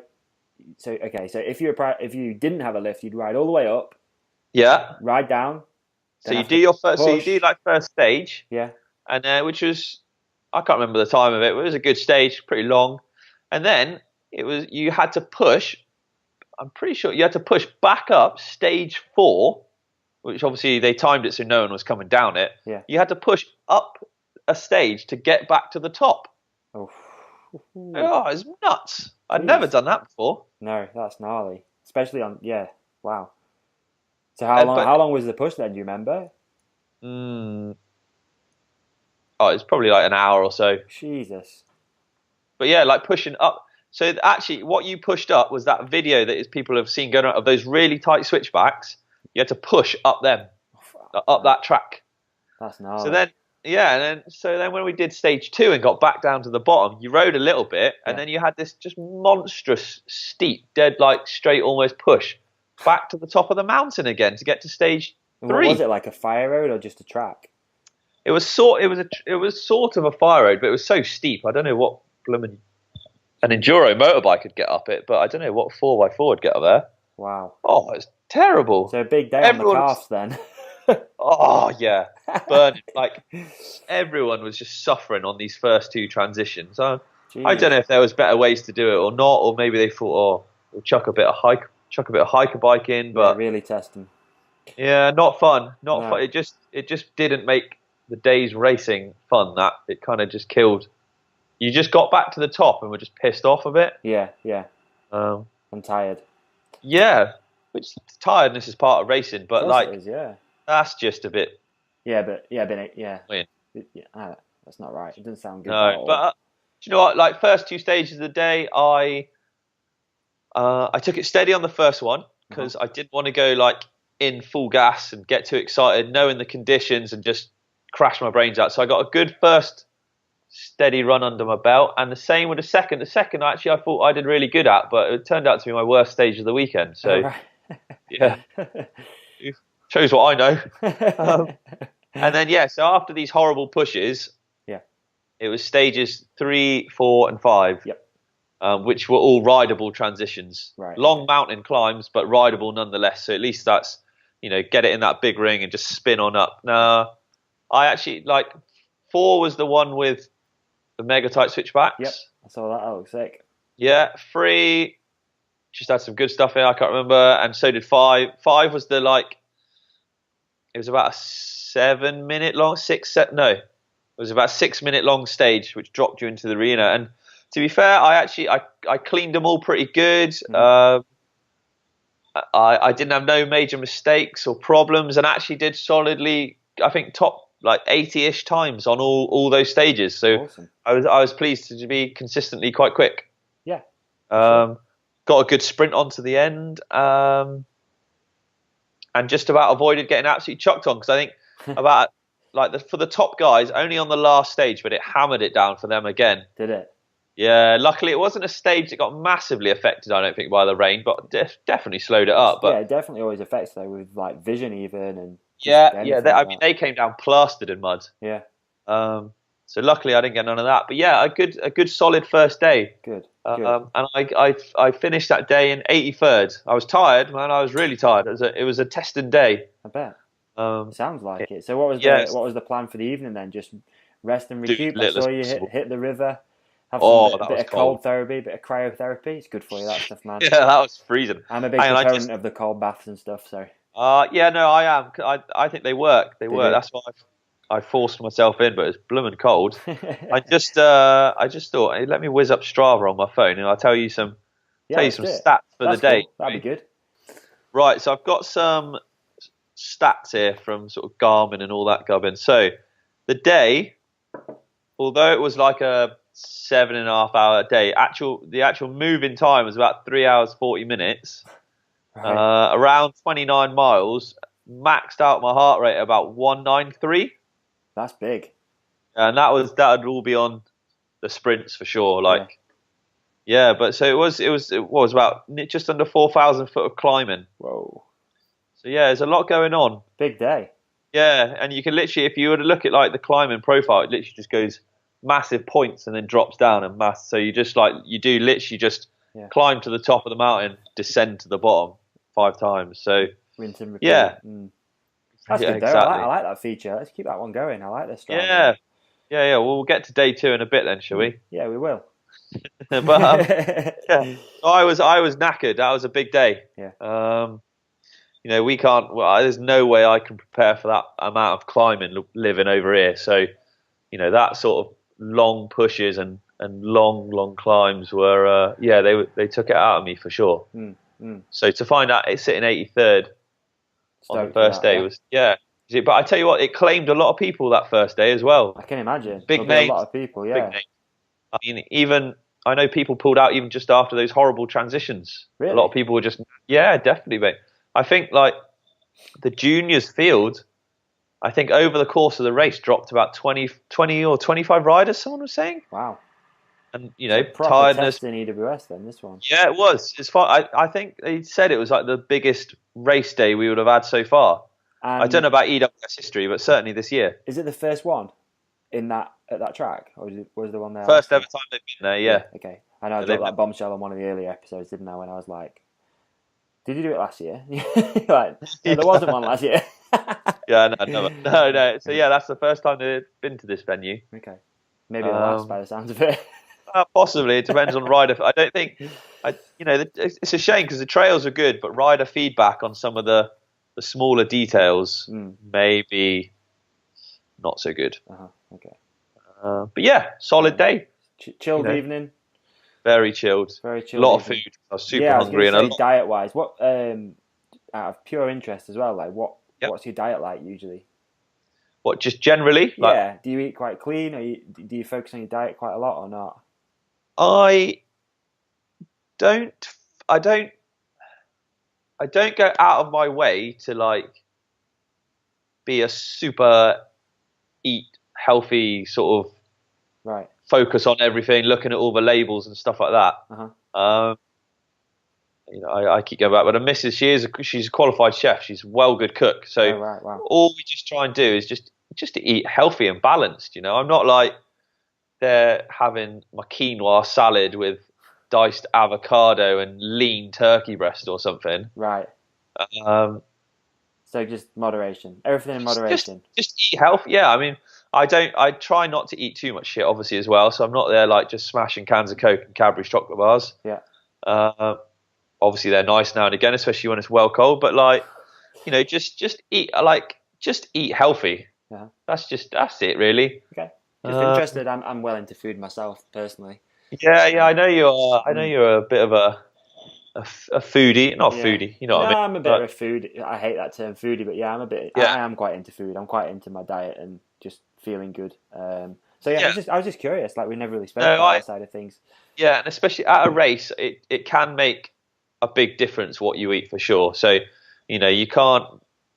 So if you didn't have a lift, you'd ride all the way up. Yeah. Ride down. So you do your first. So you do first stage. Yeah. And which was, I can't remember the time of it. But it was a good stage, pretty long. And then you had to push. I'm pretty sure you had to push back up stage 4, which obviously they timed it so no one was coming down it. Yeah. You had to push up a stage to get back to the top. Oh, it's nuts. I'd never done that before. No, that's gnarly. especially on wow. So how long was the push then? Do you remember? Oh, it's probably like an hour or so. Jesus. But yeah, like pushing up. So actually, what you pushed up was that video that people have seen going on of those really tight switchbacks. You had to push up them, up that track. That's gnarly. So then, then when we did stage 2 and got back down to the bottom, you rode a little bit, and then you had this just monstrous, steep, dead like straight almost push back to the top of the mountain again to get to stage 3. What was it, like a fire road or just a track? It was sort of a fire road, but it was so steep. I don't know what blooming an enduro motorbike could get up it, but I don't know what 4x4 would get up there. Wow. Oh, it's terrible. So a big day on the calves then. Oh yeah, burning. Like everyone was just suffering on these first 2 transitions. I don't know if there was better ways to do it or not, or maybe they thought, we'll chuck a bit of hiker bike in, but really test them. Yeah, not fun. Not fun. It just didn't make the day's racing fun. That it kind of just killed. You just got back to the top and were just pissed off a bit. Yeah. I'm tired. Yeah, which tiredness is part of racing, but that's just a bit. Weird. That's not right. It doesn't sound good. No, but do you know what? Like first 2 stages of the day, I took it steady on the first one because I didn't want to go like in full gas and get too excited, knowing the conditions and just crash my brains out. So I got a good first steady run under my belt, and the same with the second. The second, actually, I thought I did really good at, but it turned out to be my worst stage of the weekend. So, yeah, shows what I know. And then, so after these horrible pushes, it was stages 3, 4, and 5, which were all rideable transitions. Right. Long mountain climbs, but rideable nonetheless. So at least that's, get it in that big ring and just spin on up. Now, I actually, 4 was the one with the mega tight switchbacks. Yep, I saw that. That looks sick. Yeah, 3 just had some good stuff in. I can't remember, and so did 5. 5 was the it was about a 7-minute long, it was about a 6-minute long stage, which dropped you into the arena. And to be fair, I cleaned them all pretty good. I didn't have no major mistakes or problems, and actually did solidly, I think, top 80-ish times on all those stages. So awesome. I was pleased to be consistently quite quick. Yeah. Got a good sprint onto the end, and just about avoided getting absolutely chucked on, because I think about for the top guys only on the last stage, but it hammered it down for them again. Did it? Yeah. Luckily, it wasn't a stage that got massively affected, I don't think, by the rain, but definitely slowed it up. But it definitely always affects though, with vision even and. They came down plastered in mud. Yeah. So luckily I didn't get none of that. But yeah, a good solid first day. Good. And I finished that day in 83rd. I was tired, man. I was really tired. It was a testing day. I bet. Sounds like it. So what was the plan for the evening then? Just rest and recoup. I saw you hit the river. Have a bit of cold therapy, a bit of cryotherapy. It's good for you, that stuff, man. Yeah, that was freezing. I'm a big proponent of the cold baths and stuff, so. I am. I think they work. They work. That's why I forced myself in, but it's blooming cold. I just thought, hey, let me whiz up Strava on my phone, and I'll tell you some stats for the day. Cool. That'd be good. Right, so I've got some stats here from sort of Garmin and all that gubbin. So the day, although it was like a 7.5 hour day, the actual moving time was about 3 hours 40 minutes. Right. Around 29 miles, maxed out my heart rate at about 193. That's big. And that would all be on the sprints for sure. But so it was about just under 4,000 foot of climbing. Whoa. So yeah, there's a lot going on. Big day. Yeah, and you can literally, if you were to look at the climbing profile, it literally just goes massive points and then drops down and mass. So you just climb to the top of the mountain, descend to the bottom 5 times. So rinse and repeat. Yeah. That's good though. Exactly. I like that feature. Let's keep that one going. I like this stuff. Yeah. Well, we'll get to day 2 in a bit then, shall we? Yeah, we will. But so I was knackered. That was a big day. Yeah. We can't. Well, there's no way I can prepare for that amount of climbing living over here. So, that sort of long pushes and long climbs were, they took it out of me for sure. So to find out it's sitting 83rd on the first day was But I tell you what, it claimed a lot of people that first day as well. I can imagine. Big names, a lot of people. Yeah. Big names. I mean, even I know people pulled out even just after those horrible transitions. Really? A lot of people were just definitely, mate. I think like the juniors field, I think over the course of the race dropped about 20 or 25 riders. Someone was saying. Wow. And tiredness in EWS then this one. Yeah, it was. It's fine. I think they said it was like the biggest race day we would have had so far. I don't know about EWS history, but certainly this year. Is it the first one at that track, or was the one there? First ever time they've been there, yeah. Okay, I know I dropped that bombshell on one of the earlier episodes, didn't I? When I was like, "Did you do it last year?" Like, no, there wasn't one last year. Yeah, no, never. No. So yeah, that's the first time they've been to this venue. Okay, maybe the last by the sounds of it. Possibly, it depends on rider. I don't think, it's a shame because the trails are good, but rider feedback on some of the smaller details maybe not so good. Okay. But yeah, solid day. Chilled evening. Very chilled. Very chilled. A lot of food. I was super hungry. And diet wise, what out of pure interest as well, like what's your diet like usually? What, just generally? Yeah. Do you eat quite clean, or do you focus on your diet quite a lot, or not? I don't go out of my way to like be a super eat healthy sort of focus on everything, looking at all the labels and stuff like that. I keep going back, but the missus, she's a qualified chef. She's a well good cook. So all we just try and do is just to eat healthy and balanced. I'm not like they're having my quinoa salad with diced avocado and lean turkey breast or something. Right. So just moderation. Everything in moderation. Just eat healthy. Yeah, I mean, I try not to eat too much shit, obviously, as well. So I'm not there like just smashing cans of Coke and Cadbury's chocolate bars. Yeah. Obviously they're nice now and again, especially when it's well cold. But like, just eat healthy. Yeah. That's it, really. Okay. Just interested. I'm well into food myself, personally. Yeah, I know you are. I know you're a bit of a foodie, not foodie. You know what I mean? I'm a bit of a foodie. I hate that term, foodie, but I'm a bit. Yeah. I am quite into food. I'm quite into my diet and just feeling good. I was just curious. Like we never really spoke about that side of things. Yeah, and especially at a race, it can make a big difference what you eat for sure. So you can't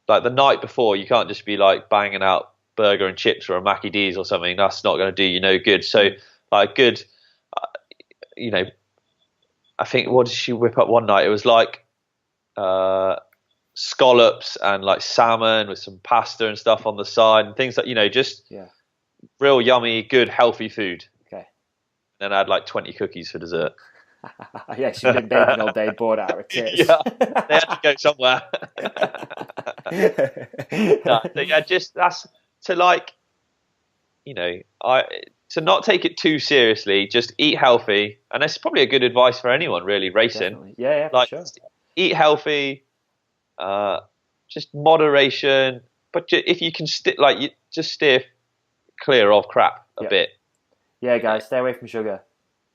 like the night before. You can't just be like banging out burger and chips or a Mackie D's or something. That's not going to do you no good. So like good. I think what did she whip up one night? It was like scallops and like salmon with some pasta and stuff on the side and things like just real yummy, good, healthy food. Okay. Then I had like 20 cookies for dessert. Yeah, she's been baking all day, bored out of her tits. Yeah, they had to go somewhere. Just that's to like, to not take it too seriously, just eat healthy, and that's probably a good advice for anyone really racing. Definitely. Yeah, like for sure. Eat healthy, just moderation, but if you can just steer clear of crap a bit. Yeah, guys, stay away from sugar.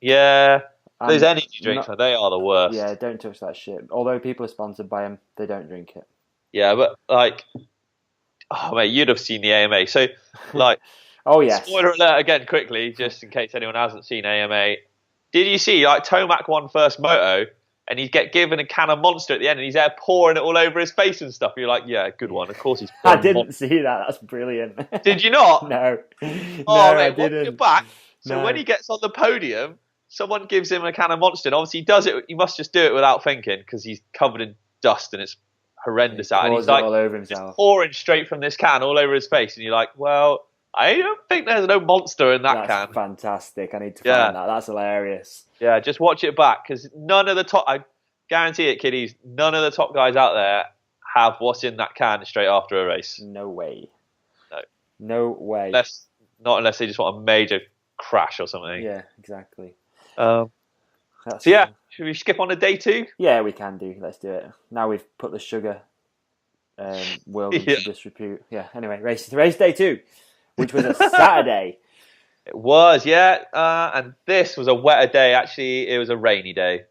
Yeah, those energy drinks, they are the worst. Yeah, don't touch that shit. Although people are sponsored by them, they don't drink it. Yeah, but like, oh mate, you'd have seen the AMA. So like. Oh yes. Spoiler alert again, quickly, just in case anyone hasn't seen AMA. Did you see like Tomac won first moto, and he'd get given a can of Monster at the end, and he's there pouring it all over his face and stuff. You're like, yeah, good one. Of course he's. I didn't see that. That's brilliant. Did you not? No. Oh, no, mate, I didn't. You're back. So when he gets on the podium, someone gives him a can of Monster, and obviously he does it. He must just do it without thinking because he's covered in dust and it's horrendous out, and he's like all over himself, just pouring straight from this can all over his face, and you're like, well. I don't think there's no Monster in that can. That's fantastic. I need to find that. That's hilarious. Yeah, just watch it back because none of the top, I guarantee it, kiddies, none of the top guys out there have what's in that can straight after a race. No way. No. No way. Not unless they just want a major crash or something. Yeah, exactly. Should we skip on to day 2? Yeah, we can do. Let's do it. Now we've put the sugar world into disrepute. Yeah, anyway, race day 2. Which was a Saturday. It was, yeah. And this was a wetter day. Actually, it was a rainy day.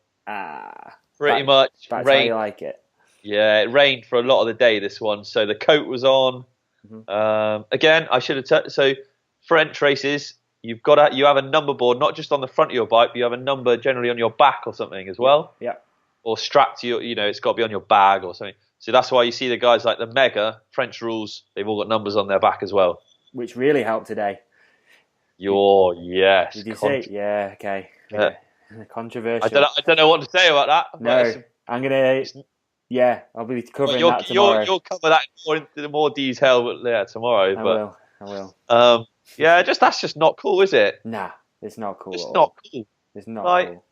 Pretty much. That's how you like it. Yeah, it rained for a lot of the day, this one. So the coat was on. Again, I should have... So French races, you have a number board, not just on the front of your bike, but you have a number generally on your back or something as well. Yeah. Or strapped to it's got to be on your bag or something. So that's why you see the guys like the Mega, French rules, they've all got numbers on their back as well. Which really helped today. Yes. Did you see? Yeah, okay. Yeah. Controversial. I don't know what to say about that. No, I'm going to... Yeah, I'll be covering that tomorrow. You'll cover that in more detail tomorrow. I will. That's just not cool, is it? Nah, it's not cool. It's not cool. It's not cool.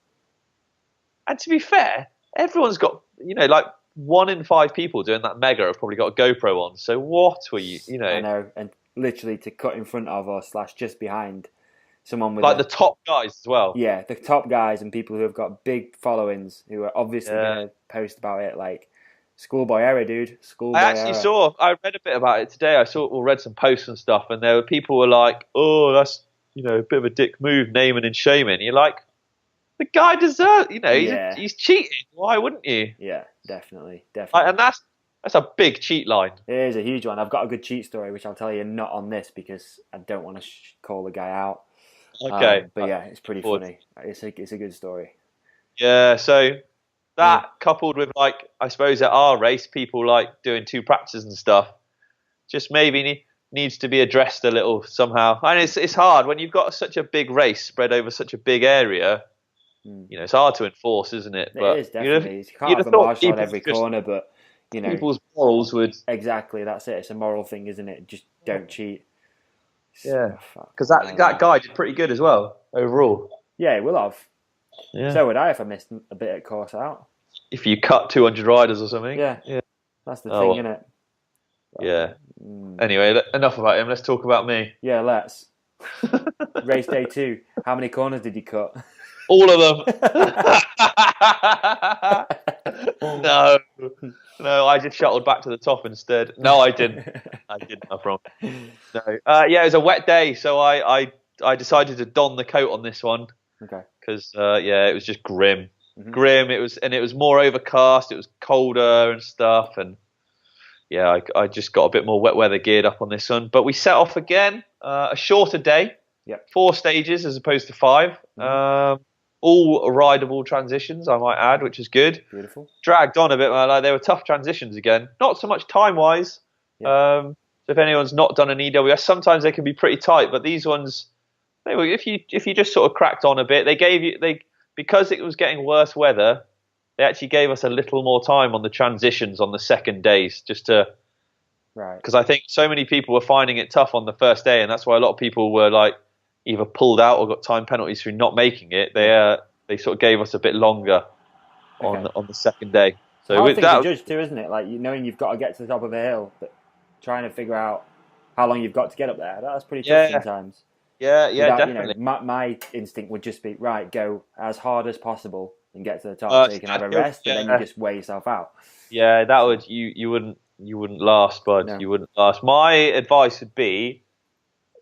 And to be fair, everyone's got, like 1 in 5 people doing that Mega have probably got a GoPro on. So what were you, I know, and literally to cut in front of or / just behind someone with the top guys as well. Yeah, the top guys and people who have got big followings who are obviously going to post about it like schoolboy error, dude. Schoolboy error. I read a bit about it today. I read some posts and stuff, and there were people were like, "Oh, that's a bit of a dick move, naming and shaming." You're like, the guy deserves, he's cheating. Why wouldn't you? Yeah, definitely. And that's a big cheat line. It is a huge one. I've got a good cheat story, which I'll tell you not on this because I don't want to call the guy out. Okay, but yeah, it's pretty funny. It's a good story. Yeah, so that coupled with I suppose at our race, people like doing 2 practices and stuff, just maybe needs to be addressed a little somehow. And it's hard when you've got such a big race spread over such a big area. It's hard to enforce, isn't it? It is definitely. You can't have a marshal on every corner, but people's morals would exactly. That's it. It's a moral thing, isn't it? Just don't cheat. Yeah, because that guy did pretty good as well overall. Yeah, he will have. Yeah. So would I if I missed a bit of course out. If you cut 200 riders or something. Yeah. That's the thing, isn't it? Yeah. Anyway, enough about him. Let's talk about me. Yeah, let's. Race day 2. How many corners did you cut? All of them. No, I just shuttled back to the top instead. No, I didn't. I promise. No. It was a wet day, so I decided to don the coat on this one. Okay. Because it was just grim. Grim. It was more overcast. It was colder and stuff, and I just got a bit more wet weather geared up on this one. But we set off again. A shorter day. Yep. 4 stages as opposed to 5. All rideable transitions, I might add, which is good. Beautiful. Dragged on a bit. They were tough transitions again. Not so much time-wise. Yep. So if anyone's not done an EWS, sometimes they can be pretty tight. But these ones, if you just sort of cracked on a bit, because it was getting worse weather, they actually gave us a little more time on the transitions on the second days, just to. Right. Because I think so many people were finding it tough on the first day, and that's why a lot of people were either pulled out or got time penalties through not making it. They sort of gave us a bit longer on the second day. So hard thing to judge too, isn't it? Knowing you've got to get to the top of a hill, but trying to figure out how long you've got to get up there. That's pretty tough sometimes. Yeah, definitely. My instinct would just be go as hard as possible and get to the top so you can have a rest, but then you just weigh yourself out. Yeah, that would you wouldn't last, bud. No. You wouldn't last. My advice would be,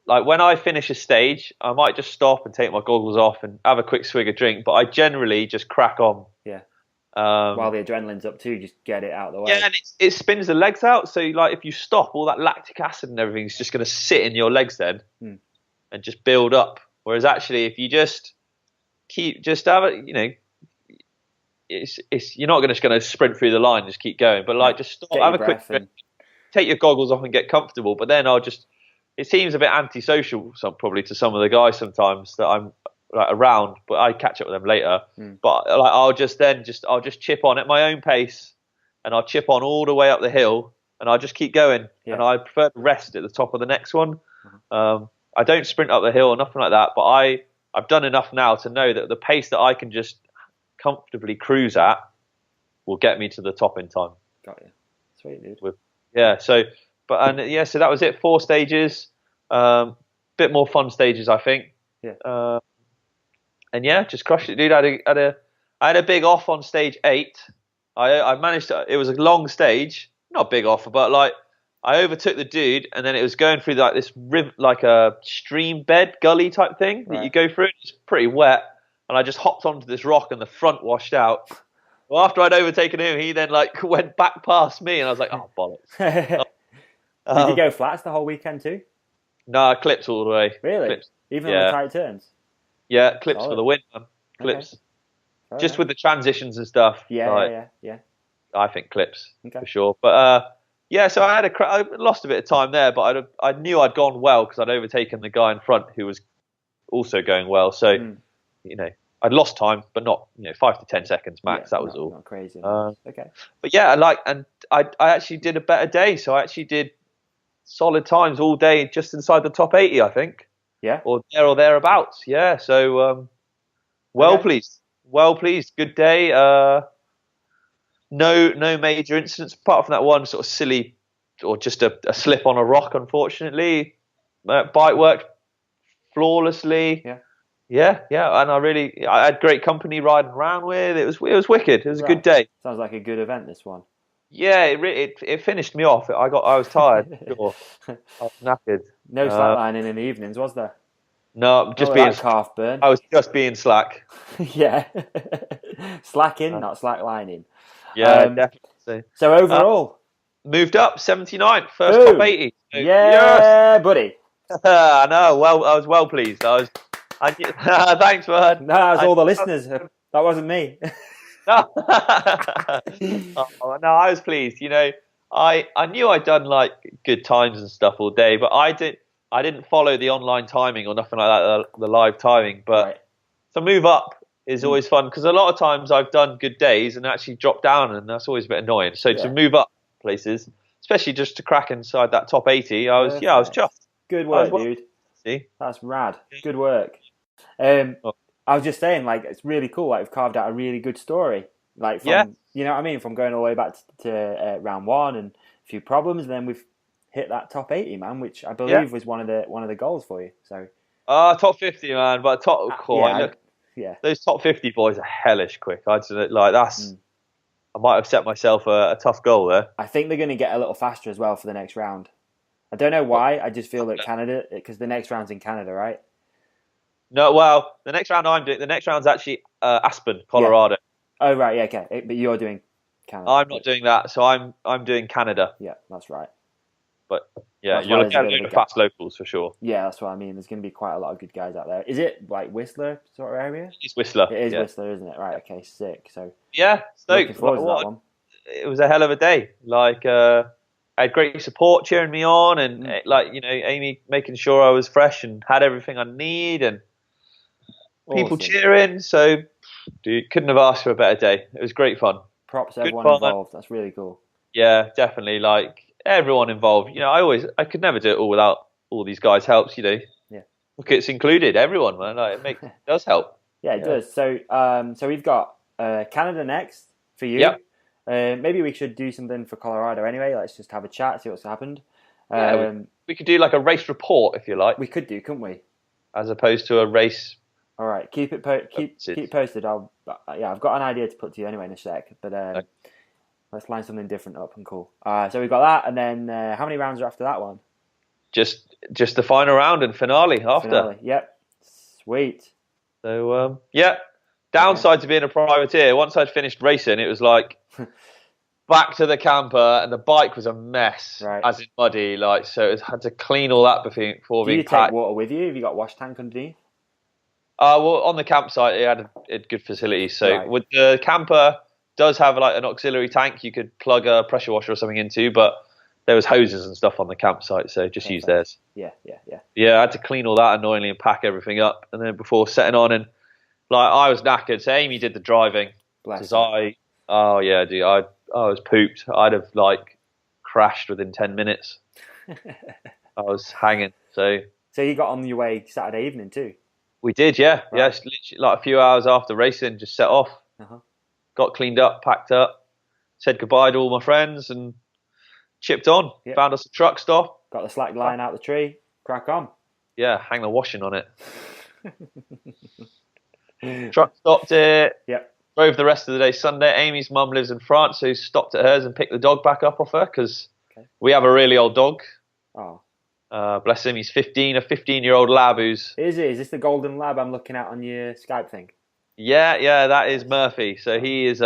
when I finish a stage, I might just stop and take my goggles off and have a quick swig of drink, but I generally just crack on. Yeah. While the adrenaline's up too, just get it out of the way. Yeah, and it spins the legs out. So if you stop, all that lactic acid and everything is just going to sit in your legs then and just build up. Whereas actually, if you just have it, you're not just going to sprint through the line, just keep going. But just stop, have a quick drink, take your goggles off and get comfortable. But then it seems a bit antisocial, probably to some of the guys sometimes that I'm around, but I catch up with them later. But I'll just chip on at my own pace, and I'll chip on all the way up the hill, and I'll just keep going. Yeah. And I prefer to rest at the top of the next one. I don't sprint up the hill or nothing like that, but I've done enough now to know that the pace that I can just comfortably cruise at will get me to the top in time. Got you. Sweet, dude. So that was it. 4 stages, bit more fun stages, I think. Yeah. And just crushed it, dude. I had a big off on stage 8. I managed to. It was a long stage, not big off, but I overtook the dude, and then it was going through this a stream bed gully type thing that you go through. It's pretty wet, and I just hopped onto this rock, and the front washed out. Well, after I'd overtaken him, he then like went back past me, and I was like, "Oh bollocks!" Did you go flats the whole weekend too? No, clips all the way. Really? Clips. Even on the tight turns? Yeah, clips Solid. for the win, man. Clips. Okay. Just with the transitions and stuff. Yeah. I think clips for sure. But yeah, so I lost a bit of time there, but I knew I'd gone well because I'd overtaken the guy in front who was also going well. So I'd lost time, but not 5 to 10 seconds max. That was all. Not crazy. Okay. But yeah, I actually did a better day. So I actually did solid times all day, just inside the top 80, I think. Yeah. Or thereabouts. Yeah. So pleased. Well pleased. Good day. No major incidents apart from that one sort of silly or just a slip on a rock. Unfortunately, bike worked flawlessly. Yeah, and I had great company riding around with. It was wicked. It was a good day. Sounds like a good event, this one. Yeah, it finished me off. I was tired. Sure. I was knackered. No slacklining in the evenings, was there? No, just being calf burn. I was just being slack. Yeah, slacking, not slacklining. Yeah, definitely. So overall, moved up 79, first top 80. So, yeah, buddy. I know. Well, I was well pleased. Thanks, bud. No, that was all the listeners. That wasn't me. No, I was pleased. I knew I'd done like good times and stuff all day, but I didn't follow the online timing or nothing like that, the live timing. But to move up is always fun because a lot of times I've done good days and actually dropped down, and that's always a bit annoying. So to move up places, especially just to crack inside that top 80, I was chuffed. Good work, dude. See, that's rad. Good work. I was just saying, like, it's really cool. Like, we've carved out a really good story. Like, from, you know what I mean? From going all the way back to round one and a few problems, and then we've hit that top 80, man, which I believe was one of the goals for you. So, top 50, man. But top core, those top 50 boys are hellish quick. I'd say that's. I might have set myself a tough goal there. I think they're going to get a little faster as well for the next round. I don't know why. I just feel that Canada, because the next round's in Canada, right? No, well, the next round's actually Aspen, Colorado. Yeah. Oh, right, yeah, okay. But you're doing Canada. I'm not doing that, so I'm doing Canada. Yeah, that's right. But yeah, you're looking at the fast locals for sure. Yeah, that's what I mean. There's going to be quite a lot of good guys out there. Is it like Whistler sort of area? It's Whistler. It is Whistler, isn't it? Right, okay, sick. So yeah, looking forward to that one. It was a hell of a day. Like, I had great support cheering me on, and Amy making sure I was fresh and had everything I need, and people cheering. So, dude, couldn't have asked for a better day. It was great fun. Props to everyone involved. That's really cool. Yeah, definitely. Like everyone involved. I could never do it all without all these guys' helps. Yeah. Look, it's included. Everyone, man. Like, it does help. Yeah, it does. So, so we've got Canada next for you. Yep. Maybe we should do something for Colorado anyway. Let's just have a chat, see what's happened. We could do like a race report if you like. We could do, couldn't we? As opposed to a race. All right, keep posted. I've got an idea to put to you anyway in a sec, but let's line something different up and cool. So we've got that, and then how many rounds are after that one? Just the final round and finale after. Finale. Yep, sweet. So downside to being a privateer. Once I'd finished racing, it was like back to the camper, and the bike was a mess, as in muddy. Like, so I had to clean all that before being packed. Do you take water with you? Have you got a wash tank underneath? Well, on the campsite, it had a good facility. So with the camper, does have like an auxiliary tank you could plug a pressure washer or something into, but there was hoses and stuff on the campsite, so just use theirs. Yeah. Yeah, I had to clean all that annoyingly and pack everything up, and then before setting on, and like I was knackered. So Amy did the driving. Because I was pooped. I'd have like crashed within 10 minutes. I was hanging. So you got on your way Saturday evening too? We did, yeah. Right. Yes, literally like a few hours after racing, just set off. Got cleaned up, packed up, said goodbye to all my friends, and chipped on. Yep. Found us a truck stop. Got the slack line out the tree. Crack on. Yeah, hang the washing on it. Truck stopped it. Yep. Drove the rest of the day Sunday. Amy's mum lives in France, so stopped at hers and picked the dog back up off her because we have a really old dog. Oh. Bless him, he's 15, a 15-year-old lab who's... Is this the golden lab I'm looking at on your Skype thing? Yeah, that is Murphy. So he is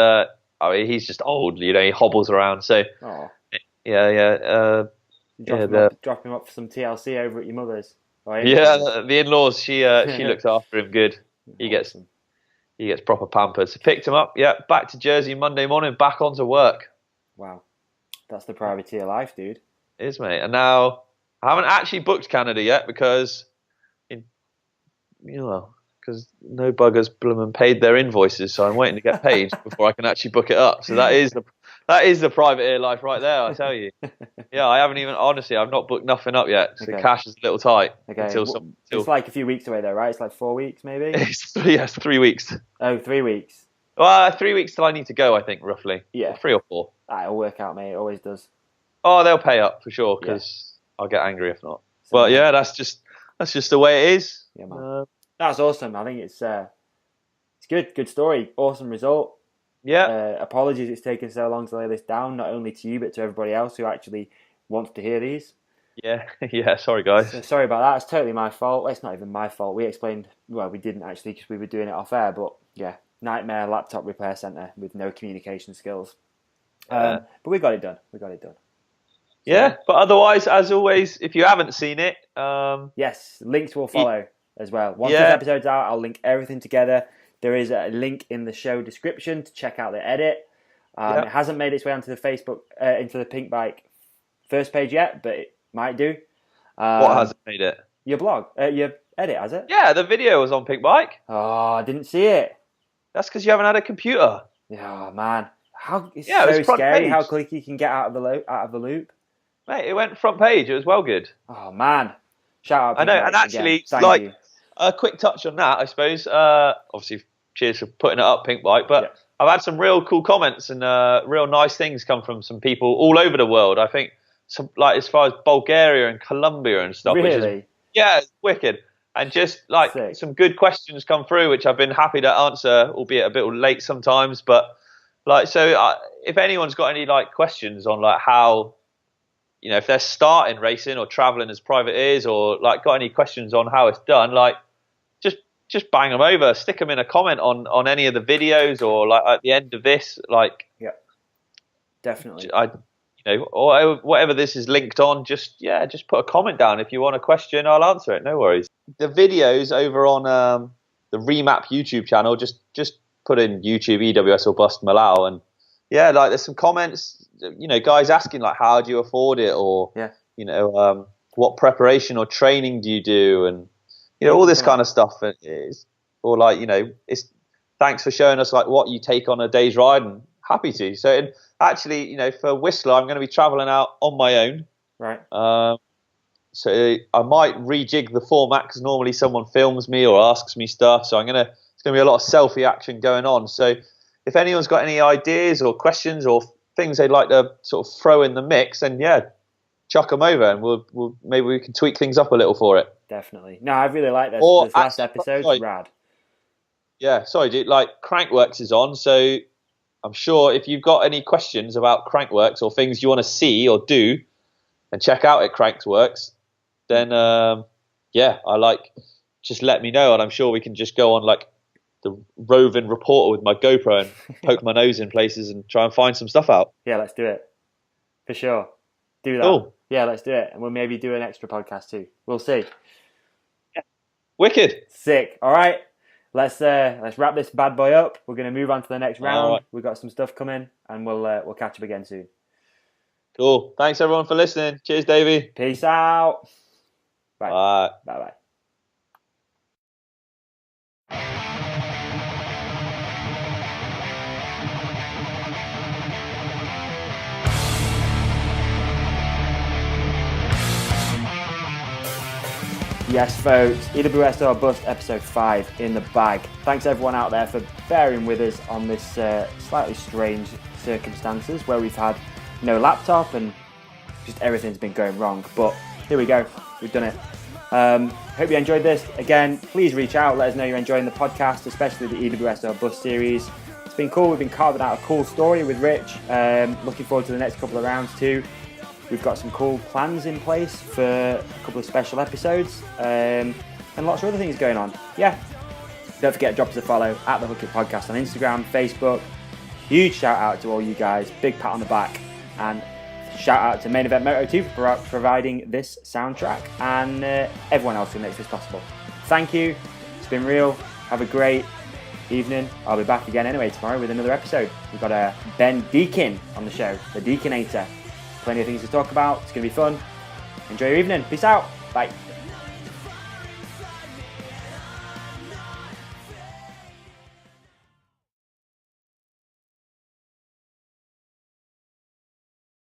I mean, he's just old. He hobbles around. So yeah. Drop him up for some TLC over at your mother's. Yeah, the in-laws. She looks after him good. He gets proper pampered. So picked him up. Yeah, back to Jersey Monday morning. Back onto work. Wow, that's the priority of life, dude. It is, mate. And now I haven't actually booked Canada yet because no buggers blooming paid their invoices, so I'm waiting to get paid before I can actually book it up. So that is the private air life right there, I tell you. Yeah, I haven't even, honestly, I've not booked nothing up yet. So cash is a little tight. Okay. It's like a few weeks away though, right? It's like 4 weeks maybe? It's 3 weeks. Oh, 3 weeks. Well, 3 weeks till I need to go, I think, roughly. Yeah. Or 3 or 4. It'll work out, mate. It always does. Oh, they'll pay up for sure, because I'll get angry if not. But yeah, that's just the way it is. Yeah, man. That's awesome. I think it's good. Good story. Awesome result. Yeah. Apologies it's taken so long to lay this down, not only to you, but to everybody else who actually wants to hear these. Yeah. Yeah. Sorry, guys. So sorry about that. It's totally my fault. Well, it's not even my fault. We explained, well, we didn't actually because we were doing it off air, but yeah, nightmare laptop repair centre with no communication skills. But we got it done. Yeah, but otherwise, as always, if you haven't seen it... yes, links will follow as well. Once this episode's out, I'll link everything together. There is a link in the show description to check out the edit. It hasn't made its way onto the Facebook, into the Pink Bike first page yet, but it might do. What hasn't made it? Your blog, your edit, has it? Yeah, the video was on Pink Bike. Oh, I didn't see it. That's because you haven't had a computer. Oh, man. It's so scary how quick you can get out of the loop. Mate, it went front page. It was well good. Oh, man. Shout out. I know, and actually, like, a quick touch on that, I suppose. Obviously, cheers for putting it up, Pink Bike. But I've had some real cool comments and real nice things come from some people all over the world. I think, as far as Bulgaria and Colombia and stuff. Really? It's wicked. And just some good questions come through, which I've been happy to answer, albeit a bit late sometimes. But if anyone's got any questions on how, if they're starting racing or traveling as privateers or got any questions on how it's done, just bang them over, stick them in a comment on any of the videos or at the end of this, definitely. Or whatever this is linked on, just put a comment down. If you want a question, I'll answer it. No worries. The videos over on the Remap YouTube channel, just put in YouTube EWS or Bust Millau, and there's some comments, guys asking how do you afford it, or what preparation or training do you do, and all this kind of stuff. It's thanks for showing us what you take on a day's ride, and happy to. So and actually, for Whistler, I'm going to be traveling out on my own. Right. So I might rejig the format because normally someone films me or asks me stuff. So it's going to be a lot of selfie action going on. So if anyone's got any ideas or questions or things they'd like to sort of throw in the mix, then chuck them over, and we'll maybe we can tweak things up a little for it. Definitely. No, I really like this. This last episode, rad. Yeah, sorry, dude. Crankworks is on, so I'm sure if you've got any questions about Crankworks or things you want to see or do and check out at Crankworks, then just let me know, and I'm sure we can just go on the roving reporter with my GoPro and poke my nose in places and try and find some stuff out. Yeah, let's do it. For sure. Do that. Cool. Yeah, let's do it. And we'll maybe do an extra podcast too. We'll see. Yeah. Wicked. Sick. All right. Let's wrap this bad boy up. We're going to move on to the next round. Right. We've got some stuff coming, and we'll catch up again soon. Cool. Thanks everyone for listening. Cheers, Davey. Peace out. Bye. Bye. Bye. Yes, folks, EWS or Bust episode 5 in the bag. Thanks everyone out there for bearing with us on this slightly strange circumstances where we've had no laptop and just everything's been going wrong. But here we go, we've done it. Hope you enjoyed this. Again, please reach out, let us know you're enjoying the podcast, especially the EWS or Bust series. It's been cool, we've been carving out a cool story with Rich. Looking forward to the next couple of rounds too. We've got some cool plans in place for a couple of special episodes and lots of other things going on. Yeah. Don't forget to drop us a follow at The Hook It Podcast on Instagram, Facebook, Huge shout out to all you guys, big pat on the back, and shout out to Main Event Moto 2 for providing this soundtrack, and everyone else who makes this possible. Thank you, it's been real, have a great evening. I'll be back again anyway tomorrow with another episode. We've got Ben Deakin on the show, the Deakinator. Plenty of things to talk about, it's going to be fun. Enjoy your evening, peace out, bye.